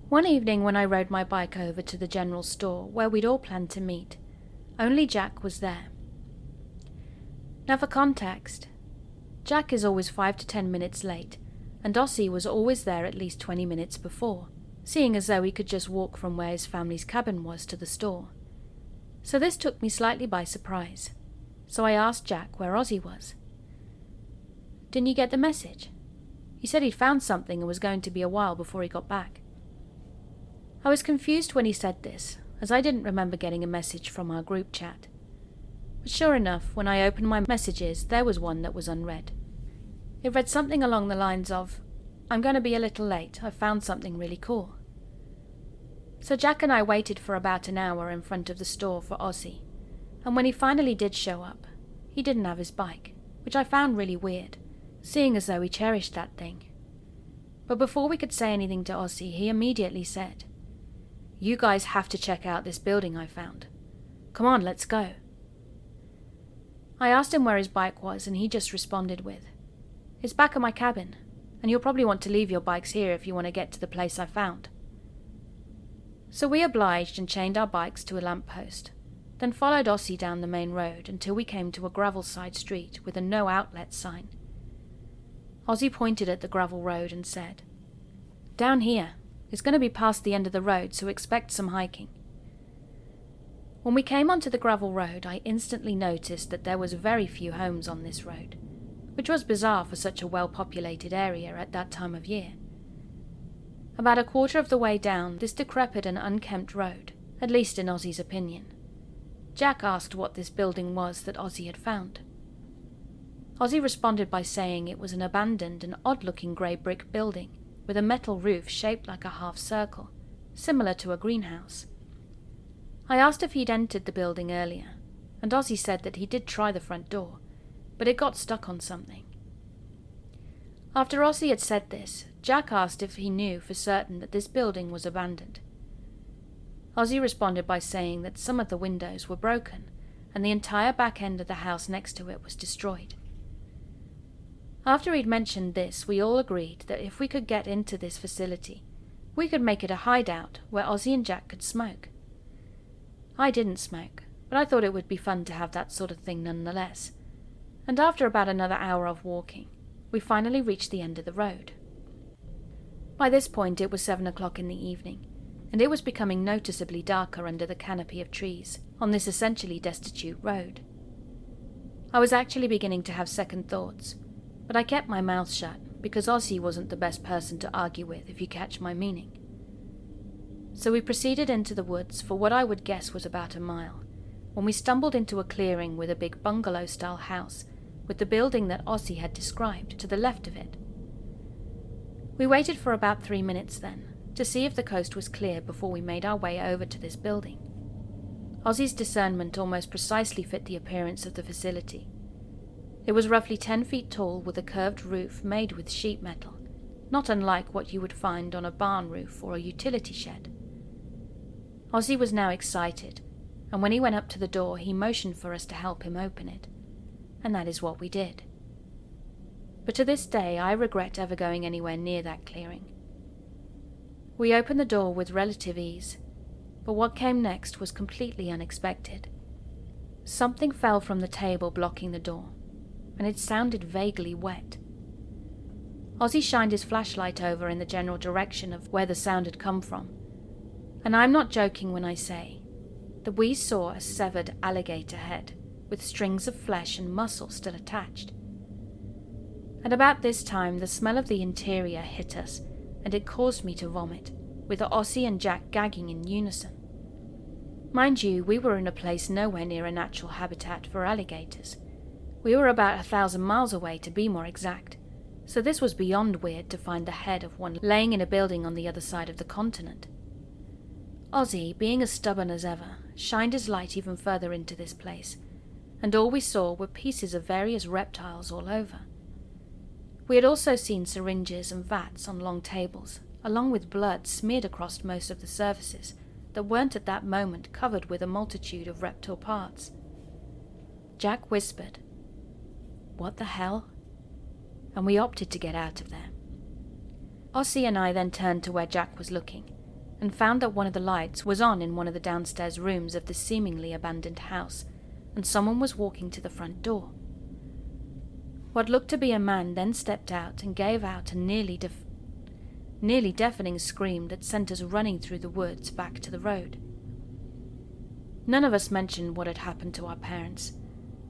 One evening when I rode my bike over to the general store where we'd all planned to meet, only Jack was there. Now for context, Jack is always 5 to 10 minutes late, and Ozzy was always there at least 20 minutes before, seeing as though he could just walk from where his family's cabin was to the store. So this took me slightly by surprise, so I asked Jack where Ozzy was. "Didn't you get the message? He said he'd found something and was going to be a while before he got back." I was confused when he said this, as I didn't remember getting a message from our group chat. But sure enough, when I opened my messages, there was one that was unread. It read something along the lines of, "I'm going to be a little late, I found something really cool." So Jack and I waited for about an hour in front of the store for Ozzy, and when he finally did show up, he didn't have his bike, which I found really weird, seeing as though he cherished that thing. But before we could say anything to Ozzy, he immediately said, "You guys have to check out this building I found. Come on, let's go." I asked him where his bike was, and he just responded with, "It's back at my cabin, and you'll probably want to leave your bikes here if you want to get to the place I found." So we obliged and chained our bikes to a lamppost, then followed Ossie down the main road until we came to a gravel side street with a no outlet sign. Ossie pointed at the gravel road and said, "Down here. It's going to be past the end of the road, so expect some hiking." When we came onto the gravel road, I instantly noticed that there was very few homes on this road, which was bizarre for such a well-populated area at that time of year. About a quarter of the way down this decrepit and unkempt road, at least in Ossie's opinion, Jack asked what this building was that Ossie had found. Ossie responded by saying it was an abandoned and odd-looking grey brick building with a metal roof shaped like a half circle, similar to a greenhouse. I asked if he'd entered the building earlier, and Ossie said that he did try the front door, but it got stuck on something. After Ossie had said this, Jack asked if he knew for certain that this building was abandoned. Ossie responded by saying that some of the windows were broken, and the entire back end of the house next to it was destroyed. After he'd mentioned this, we all agreed that if we could get into this facility, we could make it a hideout where Ossie and Jack could smoke. I didn't smoke, but I thought it would be fun to have that sort of thing nonetheless, and after about another hour of walking, we finally reached the end of the road. By this point it was 7 o'clock in the evening, and it was becoming noticeably darker under the canopy of trees on this essentially destitute road. I was actually beginning to have second thoughts, but I kept my mouth shut because Ossie wasn't the best person to argue with, if you catch my meaning. So we proceeded into the woods for what I would guess was about a mile, when we stumbled into a clearing with a big bungalow-style house with the building that Ossie had described to the left of it. We waited for about 3 minutes then, to see if the coast was clear before we made our way over to this building. Ossie's discernment almost precisely fit the appearance of the facility. It was roughly 10 feet tall with a curved roof made with sheet metal, not unlike what you would find on a barn roof or a utility shed. Ossie was now excited, and when he went up to the door he motioned for us to help him open it, and that is what we did. But to this day I regret ever going anywhere near that clearing. We opened the door with relative ease, but what came next was completely unexpected. Something fell from the table blocking the door, and it sounded vaguely wet. Ossie shined his flashlight over in the general direction of where the sound had come from, and I'm not joking when I say that we saw a severed alligator head with strings of flesh and muscle still attached. At about this time the smell of the interior hit us, and it caused me to vomit, with Ossie and Jack gagging in unison. Mind you, we were in a place nowhere near a natural habitat for alligators. We were about 1,000 miles away to be more exact, so this was beyond weird to find the head of one laying in a building on the other side of the continent. Ossie, being as stubborn as ever, shined his light even further into this place, and all we saw were pieces of various reptiles all over. We had also seen syringes and vats on long tables, along with blood smeared across most of the surfaces that weren't at that moment covered with a multitude of reptile parts. Jack whispered, "What the hell?" and we opted to get out of there. Ossie and I then turned to where Jack was looking, and found that one of the lights was on in one of the downstairs rooms of the seemingly abandoned house, and someone was walking to the front door. What looked to be a man then stepped out and gave out a nearly deafening scream that sent us running through the woods back to the road. None of us mentioned what had happened to our parents,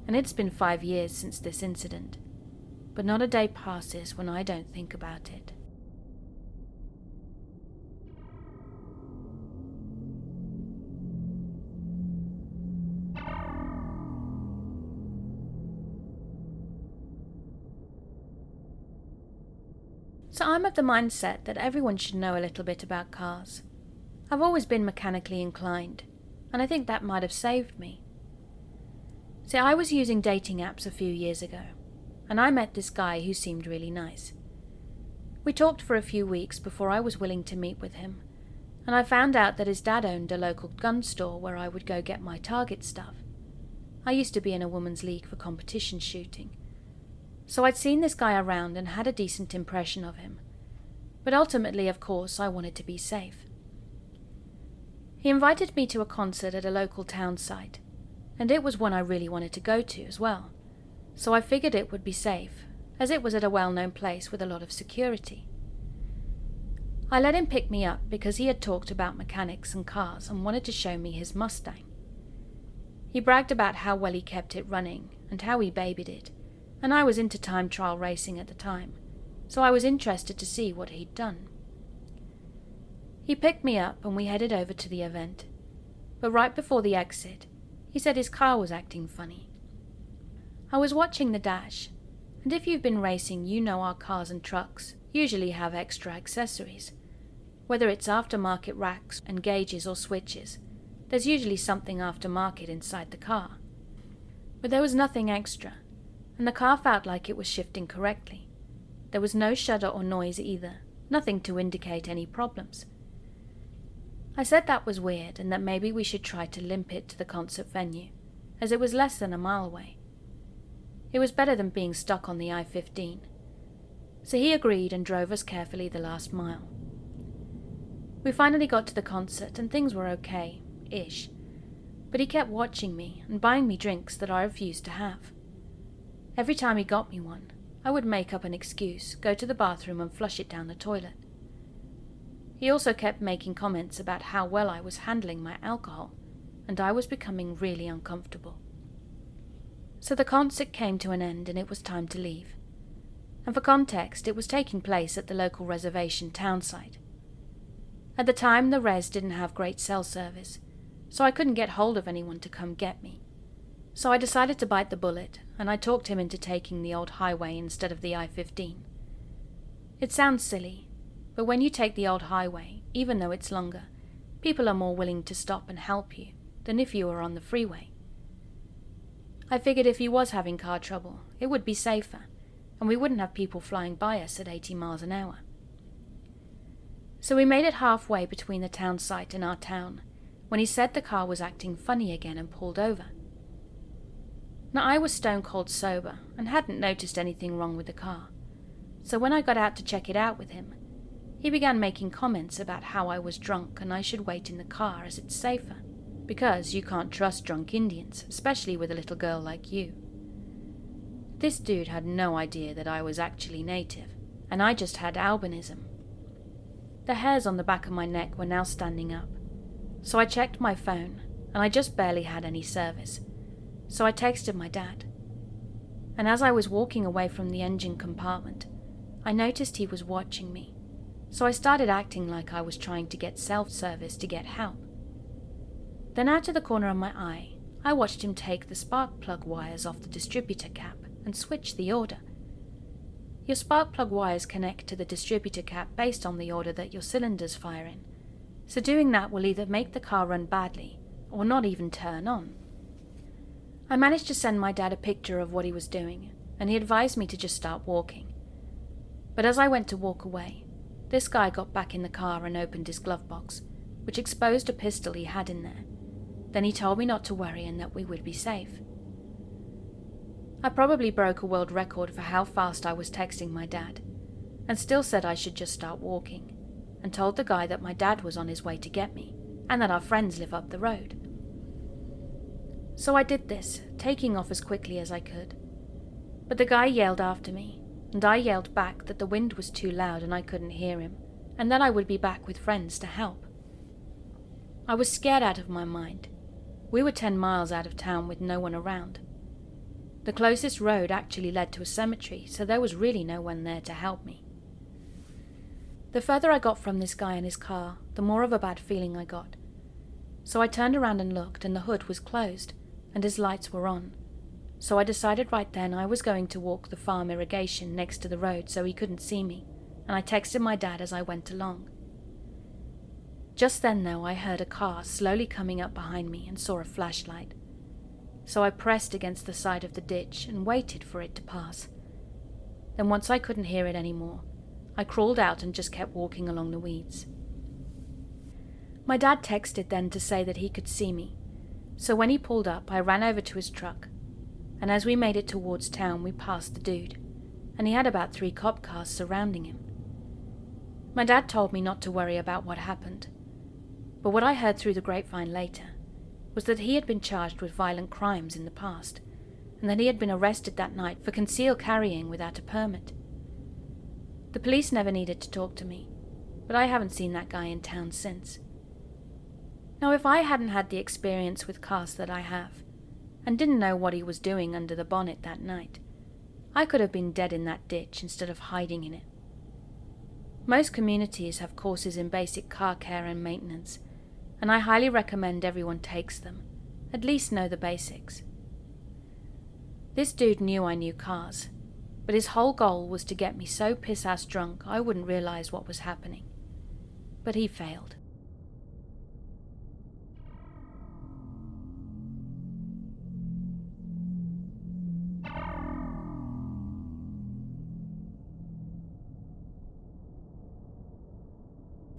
and it's been 5 years since this incident, but not a day passes when I don't think about it. So I'm of the mindset that everyone should know a little bit about cars. I've always been mechanically inclined, and I think that might have saved me. See, I was using dating apps a few years ago, and I met this guy who seemed really nice. We talked for a few weeks before I was willing to meet with him, and I found out that his dad owned a local gun store where I would go get my target stuff. I used to be in a women's league for competition shooting, so I'd seen this guy around and had a decent impression of him. But ultimately, of course, I wanted to be safe. He invited me to a concert at a local town site, and it was one I really wanted to go to as well, so I figured it would be safe, as it was at a well-known place with a lot of security. I let him pick me up because he had talked about mechanics and cars and wanted to show me his Mustang. He bragged about how well he kept it running and how he babied it, and I was into time trial racing at the time, so I was interested to see what he'd done. He picked me up and we headed over to the event, but right before the exit, he said his car was acting funny. I was watching the dash, and if you've been racing, you know our cars and trucks usually have extra accessories. Whether it's aftermarket racks and gauges or switches, there's usually something aftermarket inside the car. But there was nothing extra, and the car felt like it was shifting correctly. There was no shudder or noise either, nothing to indicate any problems. I said that was weird and that maybe we should try to limp it to the concert venue, as it was less than a mile away. It was better than being stuck on the I-15. So he agreed and drove us carefully the last mile. We finally got to the concert and things were okay-ish, but he kept watching me and buying me drinks that I refused to have. Every time he got me one, I would make up an excuse, go to the bathroom and flush it down the toilet. He also kept making comments about how well I was handling my alcohol, and I was becoming really uncomfortable. So the concert came to an end and it was time to leave. And for context, it was taking place at the local reservation town site. At the time, the res didn't have great cell service, so I couldn't get hold of anyone to come get me. So I decided to bite the bullet, and I talked him into taking the old highway instead of the I-15. It sounds silly, but when you take the old highway, even though it's longer, people are more willing to stop and help you than if you were on the freeway. I figured if he was having car trouble, it would be safer, and we wouldn't have people flying by us at 80 miles an hour. So we made it halfway between the town site and our town, when he said the car was acting funny again and pulled over. Now I was stone cold sober and hadn't noticed anything wrong with the car, so when I got out to check it out with him, he began making comments about how I was drunk and I should wait in the car as it's safer, because you can't trust drunk Indians, especially with a little girl like you. This dude had no idea that I was actually native, and I just had albinism. The hairs on the back of my neck were now standing up, so I checked my phone, and I just barely had any service, so I texted my dad. And as I was walking away from the engine compartment, I noticed he was watching me, so I started acting like I was trying to get self-service to get help. Then out of the corner of my eye, I watched him take the spark plug wires off the distributor cap and switch the order. Your spark plug wires connect to the distributor cap based on the order that your cylinders fire in, so doing that will either make the car run badly or not even turn on. I managed to send my dad a picture of what he was doing, and he advised me to just start walking. But as I went to walk away, this guy got back in the car and opened his glove box, which exposed a pistol he had in there. Then he told me not to worry and that we would be safe. I probably broke a world record for how fast I was texting my dad, and still said I should just start walking, and told the guy that my dad was on his way to get me, and that our friends live up the road. So I did this, taking off as quickly as I could. But the guy yelled after me, and I yelled back that the wind was too loud and I couldn't hear him, and that I would be back with friends to help. I was scared out of my mind. We were 10 miles out of town with no one around. The closest road actually led to a cemetery, so there was really no one there to help me. The further I got from this guy and his car, the more of a bad feeling I got. So I turned around and looked, and the hood was closed, and his lights were on. So I decided right then I was going to walk the farm irrigation next to the road so he couldn't see me, and I texted my dad as I went along. Just then, though, I heard a car slowly coming up behind me and saw a flashlight. So I pressed against the side of the ditch and waited for it to pass. Then once I couldn't hear it anymore, I crawled out and just kept walking along the weeds. My dad texted then to say that he could see me, so when he pulled up I ran over to his truck, and as we made it towards town we passed the dude, and he had about 3 cop cars surrounding him. My dad told me not to worry about what happened, But what I heard through the grapevine later was that he had been charged with violent crimes in the past, and that he had been arrested that night for concealed carrying without a permit. The police never needed to talk to me, but I haven't seen that guy in town since. Now, if I hadn't had the experience with cars that I have, and didn't know what he was doing under the bonnet that night, I could have been dead in that ditch instead of hiding in it. Most communities have courses in basic car care and maintenance, and I highly recommend everyone takes them. At least know the basics. This dude knew I knew cars, but his whole goal was to get me so piss-ass drunk I wouldn't realize what was happening. But he failed.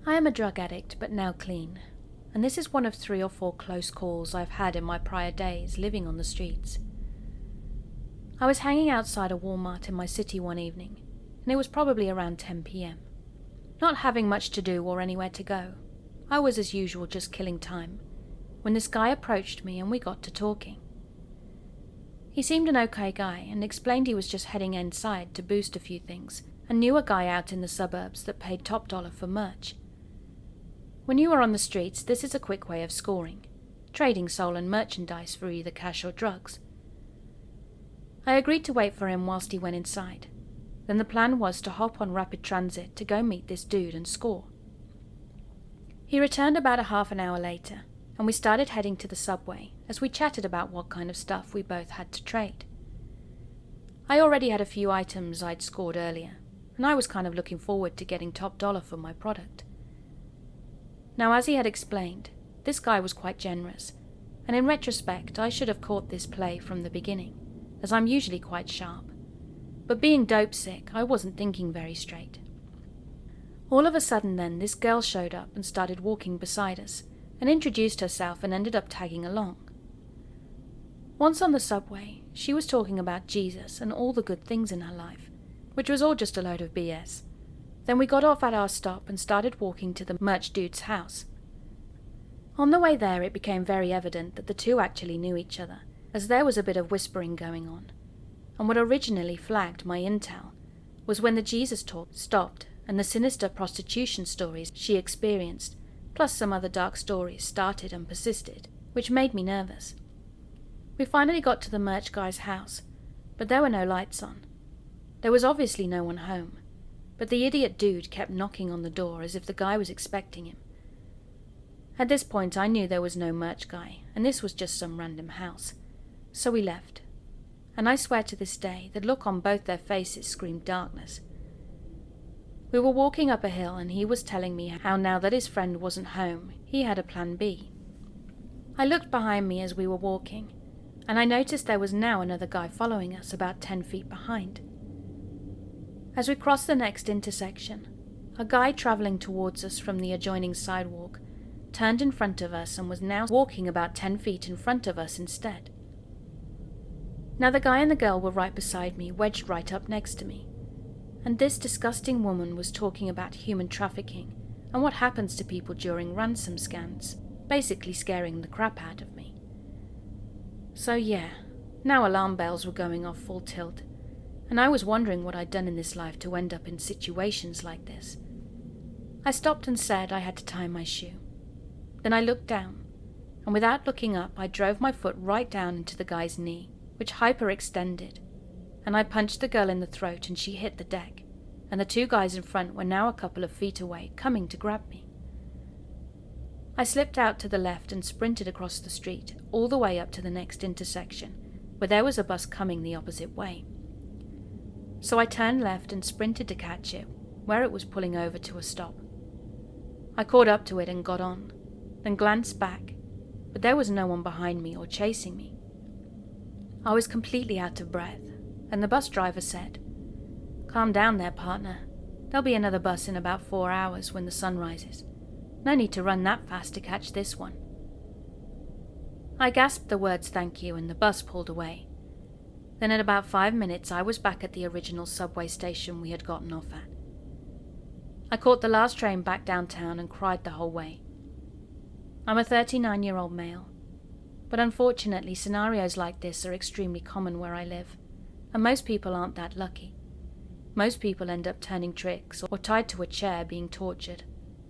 I am a drug addict, but now clean, and this is one of 3 or 4 close calls I've had in my prior days living on the streets. I was hanging outside a Walmart in my city one evening, and it was probably around 10 p.m. Not having much to do or anywhere to go, I was as usual just killing time, when this guy approached me and we got to talking. He seemed an okay guy and explained he was just heading inside to boost a few things and knew a guy out in the suburbs that paid top dollar for merch. When you are on the streets, this is a quick way of scoring, trading stolen merchandise for either cash or drugs. I agreed to wait for him whilst he went inside. Then the plan was to hop on rapid transit to go meet this dude and score. He returned about a half an hour later, and we started heading to the subway as we chatted about what kind of stuff we both had to trade. I already had a few items I'd scored earlier, and I was kind of looking forward to getting top dollar for my product. Now, as he had explained, this guy was quite generous, and in retrospect I should have caught this play from the beginning, as I'm usually quite sharp. But being dope sick, I wasn't thinking very straight. All of a sudden then, this girl showed up and started walking beside us, and introduced herself and ended up tagging along. Once on the subway, she was talking about Jesus and all the good things in her life, which was all just a load of BS. Then we got off at our stop and started walking to the merch dude's house. On the way there, it became very evident that the two actually knew each other, as there was a bit of whispering going on. And what originally flagged my intel was when the Jesus talk stopped and the sinister prostitution stories she experienced, plus some other dark stories, started and persisted, which made me nervous. We finally got to the merch guy's house, but there were no lights on. There was obviously no one home, but the idiot dude kept knocking on the door as if the guy was expecting him. At this point I knew there was no merch guy, and this was just some random house. So we left, and I swear to this day the look on both their faces screamed darkness. We were walking up a hill and he was telling me how now that his friend wasn't home, he had a plan B. I looked behind me as we were walking, and I noticed there was now another guy following us about 10 feet behind. As we crossed the next intersection, a guy travelling towards us from the adjoining sidewalk turned in front of us and was now walking about 10 feet in front of us instead. Now the guy and the girl were right beside me, wedged right up next to me, and this disgusting woman was talking about human trafficking and what happens to people during ransom scams, basically scaring the crap out of me. So yeah, now alarm bells were going off full tilt, and I was wondering what I'd done in this life to end up in situations like this. I stopped and said I had to tie my shoe. Then I looked down, and without looking up I drove my foot right down into the guy's knee, which hyperextended, and I punched the girl in the throat and she hit the deck, and the two guys in front were now a couple of feet away, coming to grab me. I slipped out to the left and sprinted across the street, all the way up to the next intersection, where there was a bus coming the opposite way. So I turned left and sprinted to catch it, where it was pulling over to a stop. I caught up to it and got on, then glanced back, but there was no one behind me or chasing me. I was completely out of breath, and the bus driver said, "Calm down there, partner. There'll be another bus in about 4 hours when the sun rises. No need to run that fast to catch this one." I gasped the words thank you and the bus pulled away. Then in about 5 minutes I was back at the original subway station we had gotten off at. I caught the last train back downtown and cried the whole way. I'm a 39-year-old male, but unfortunately scenarios like this are extremely common where I live, and most people aren't that lucky. Most people end up turning tricks or tied to a chair being tortured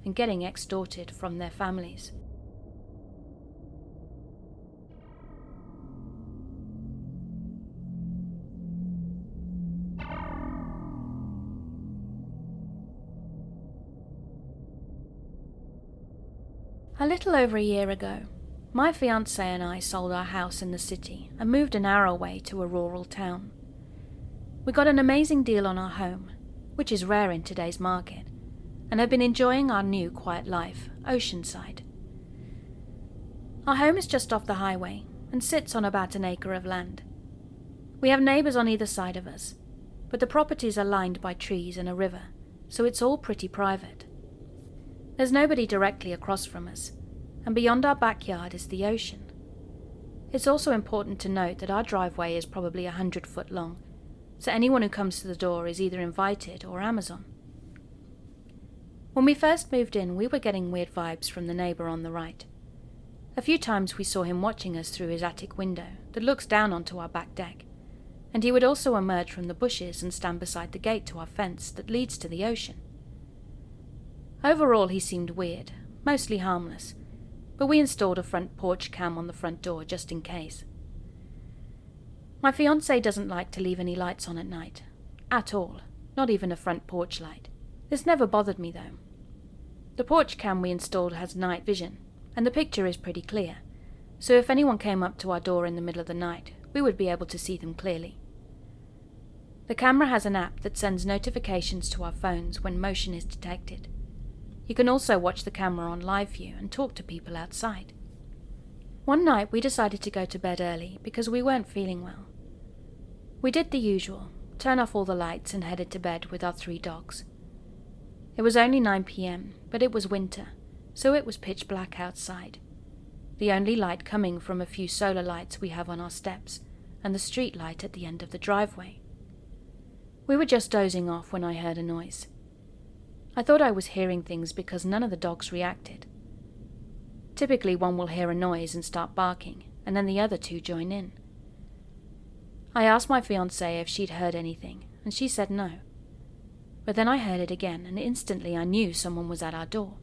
and getting extorted from their families. A little over a year ago, my fiancé and I sold our house in the city and moved an hour away to a rural town. We got an amazing deal on our home, which is rare in today's market, and have been enjoying our new quiet life, oceanside. Our home is just off the highway and sits on about an acre of land. We have neighbours on either side of us, but the properties are lined by trees and a river, so it's all pretty private. There's nobody directly across from us, and beyond our backyard is the ocean. It's also important to note that our driveway is probably 100 foot long, so anyone who comes to the door is either invited or Amazon. When we first moved in, we were getting weird vibes from the neighbour on the right. A few times we saw him watching us through his attic window that looks down onto our back deck, and he would also emerge from the bushes and stand beside the gate to our fence that leads to the ocean. Overall, he seemed weird, mostly harmless, but we installed a front porch cam on the front door just in case. My fiancé doesn't like to leave any lights on at night. At all. Not even a front porch light. This never bothered me though. The porch cam we installed has night vision, and the picture is pretty clear, so if anyone came up to our door in the middle of the night, we would be able to see them clearly. The camera has an app that sends notifications to our phones when motion is detected. You can also watch the camera on live view and talk to people outside. One night we decided to go to bed early because we weren't feeling well. We did the usual, turn off all the lights and headed to bed with our 3 dogs. It was only 9 p.m, but it was winter, so it was pitch black outside. The only light coming from a few solar lights we have on our steps and the street light at the end of the driveway. We were just dozing off when I heard a noise. I thought I was hearing things because none of the dogs reacted. Typically one will hear a noise and start barking, and then the other 2 join in. I asked my fiancée if she'd heard anything, and she said no. But then I heard it again, and instantly I knew someone was at our door.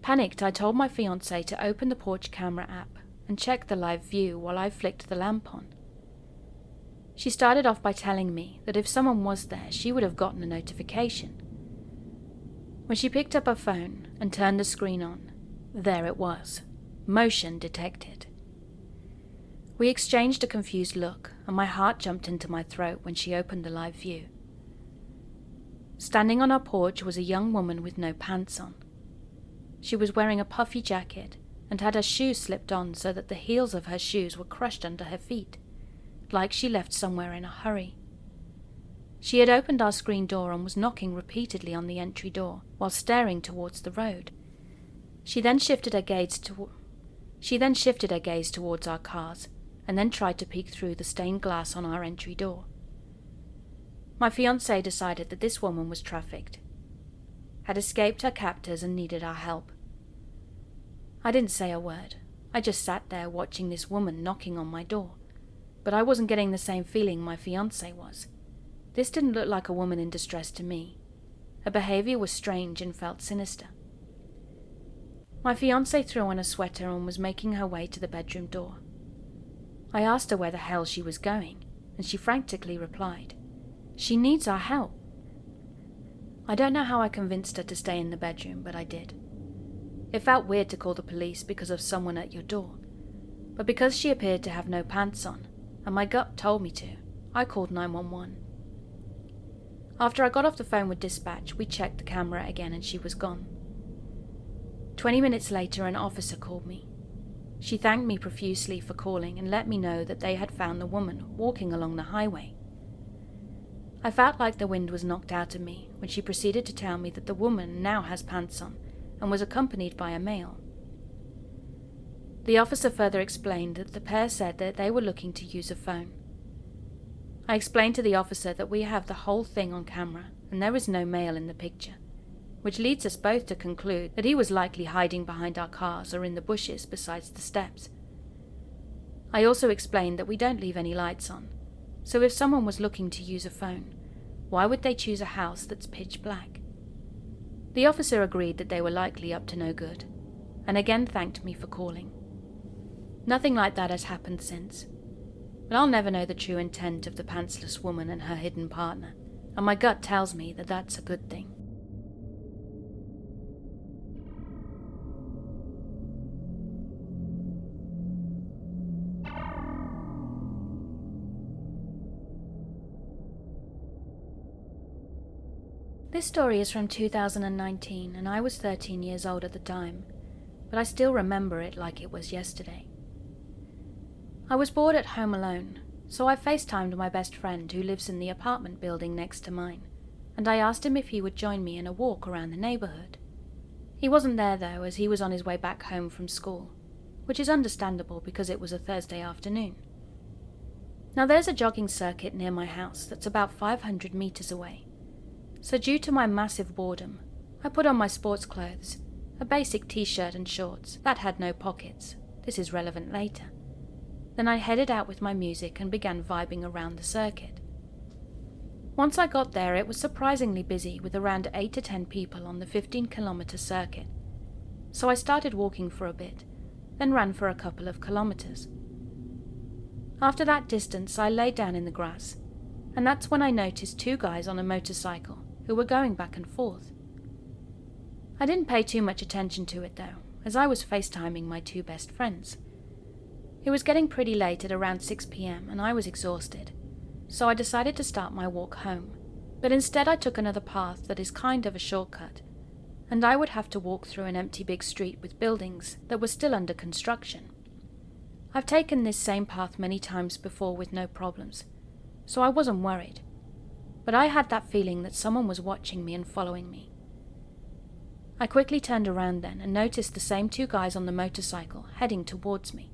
Panicked, I told my fiancée to open the porch camera app and check the live view while I flicked the lamp on. She started off by telling me that if someone was there, she would have gotten a notification. When she picked up her phone and turned the screen on, there it was. Motion detected. We exchanged a confused look, and my heart jumped into my throat when she opened the live view. Standing on our porch was a young woman with no pants on. She was wearing a puffy jacket and had her shoes slipped on so that the heels of her shoes were crushed under her feet, like she left somewhere in a hurry. She had opened our screen door and was knocking repeatedly on the entry door while staring towards the road. She then shifted her gaze towards our cars and then tried to peek through the stained glass on our entry door. My fiancé decided that this woman was trafficked, had escaped her captors and needed our help. I didn't say a word. I just sat there watching this woman knocking on my door, but I wasn't getting the same feeling my fiancé was. This didn't look like a woman in distress to me. Her behaviour was strange and felt sinister. My fiancé threw on a sweater and was making her way to the bedroom door. I asked her where the hell she was going, and she frantically replied, "She needs our help." I don't know how I convinced her to stay in the bedroom, but I did. It felt weird to call the police because of someone at your door, but because she appeared to have no pants on, and my gut told me to, I called 911. After I got off the phone with dispatch, we checked the camera again and she was gone. 20 minutes later, an officer called me. She thanked me profusely for calling and let me know that they had found the woman walking along the highway. I felt like the wind was knocked out of me when she proceeded to tell me that the woman now has pants on and was accompanied by a male. The officer further explained that the pair said that they were looking to use a phone. I explained to the officer that we have the whole thing on camera and there is no male in the picture. which leads us both to conclude that he was likely hiding behind our cars or in the bushes besides the steps. I also explained that we don't leave any lights on, so if someone was looking to use a phone, why would they choose a house that's pitch black? The officer agreed that they were likely up to no good, and again thanked me for calling. Nothing like that has happened since, but I'll never know the true intent of the pantsless woman and her hidden partner, and my gut tells me that that's a good thing. This story is from 2019, and I was 13 years old at the time, but I still remember it like it was yesterday. I was bored at home alone, so I FaceTimed my best friend who lives in the apartment building next to mine, and I asked him if he would join me in a walk around the neighborhood. He wasn't there though, as he was on his way back home from school, which is understandable because it was a Thursday afternoon. Now there's a jogging circuit near my house that's about 500 meters away. So due to my massive boredom, I put on my sports clothes, a basic t-shirt and shorts that had no pockets. This is relevant later. Then I headed out with my music and began vibing around the circuit. Once I got there, it was surprisingly busy with around 8 to 10 people on the 15-kilometer circuit. So I started walking for a bit, then ran for a couple of kilometers. After that distance, I lay down in the grass, and that's when I noticed 2 guys on a motorcycle who were going back and forth. I didn't pay too much attention to it though, as I was FaceTiming my 2 best friends. It was getting pretty late at around 6 p.m. and I was exhausted, so I decided to start my walk home, but instead I took another path that is kind of a shortcut, and I would have to walk through an empty big street with buildings that were still under construction. I've taken this same path many times before with no problems, so I wasn't worried, but I had that feeling that someone was watching me and following me. I quickly turned around then and noticed the same 2 guys on the motorcycle heading towards me.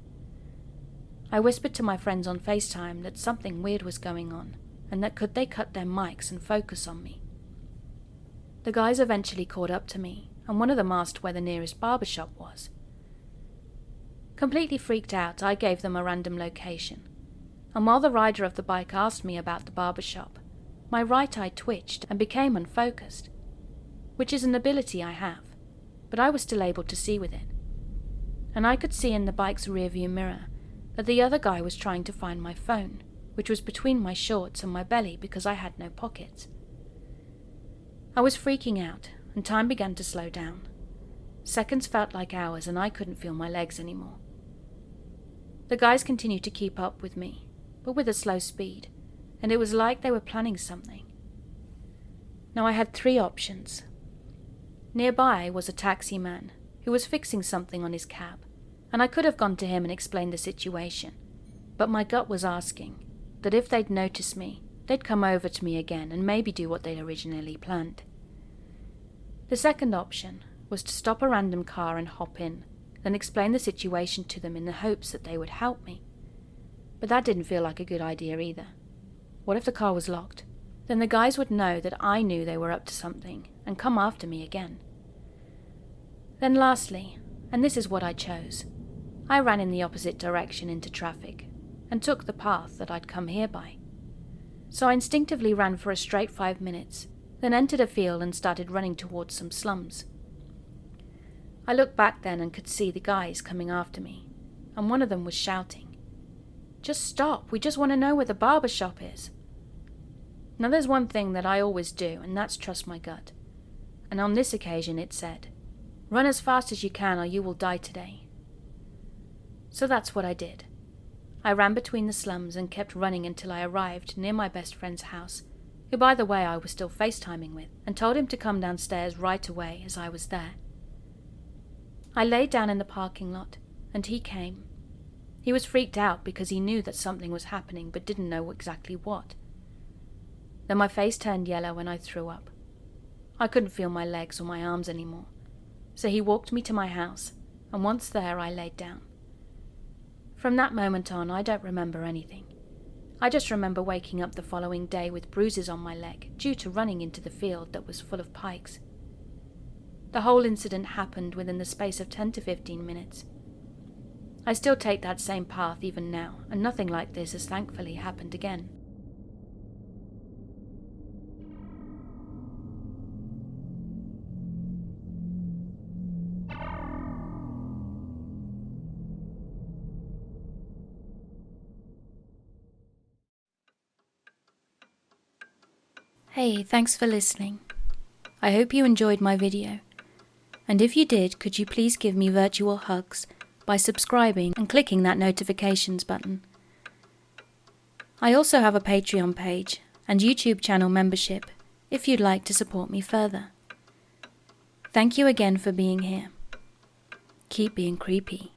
I whispered to my friends on FaceTime that something weird was going on, and that could they cut their mics and focus on me. The guys eventually caught up to me, and one of them asked where the nearest barbershop was. Completely freaked out, I gave them a random location, and while the rider of the bike asked me about the barbershop, my right eye twitched and became unfocused, which is an ability I have, but I was still able to see with it. And I could see in the bike's rearview mirror that the other guy was trying to find my phone, which was between my shorts and my belly because I had no pockets. I was freaking out, and time began to slow down. Seconds felt like hours, and I couldn't feel my legs anymore. The guys continued to keep up with me, but with a slow speed, and it was like they were planning something. Now I had 3 options. Nearby was a taxi man who was fixing something on his cab, and I could have gone to him and explained the situation, but my gut was asking that if they'd noticed me, they'd come over to me again and maybe do what they'd originally planned. The second option was to stop a random car and hop in, then explain the situation to them in the hopes that they would help me. But that didn't feel like a good idea either. What if the car was locked? Then the guys would know that I knew they were up to something and come after me again. Then lastly, and this is what I chose, I ran in the opposite direction into traffic and took the path that I'd come here by. So I instinctively ran for a straight 5 minutes, then entered a field and started running towards some slums. I looked back then and could see the guys coming after me, and one of them was shouting, "Just stop, we just want to know where the barber shop is." Now there's one thing that I always do, and that's trust my gut. And on this occasion it said, "Run as fast as you can or you will die today." So that's what I did. I ran between the slums and kept running until I arrived near my best friend's house, who by the way I was still FaceTiming with, and told him to come downstairs right away as I was there. I lay down in the parking lot, and he came. He was freaked out because he knew that something was happening but didn't know exactly what. Then my face turned yellow and I threw up. I couldn't feel my legs or my arms anymore, so he walked me to my house, and once there I laid down. From that moment on, I don't remember anything. I just remember waking up the following day with bruises on my leg due to running into the field that was full of pikes. The whole incident happened within the space of 10 to 15 minutes. I still take that same path even now, and nothing like this has thankfully happened again. Hey, thanks for listening. I hope you enjoyed my video. And if you did, could you please give me virtual hugs by subscribing and clicking that notifications button. I also have a Patreon page and YouTube channel membership if you'd like to support me further. Thank you again for being here. Keep being creepy.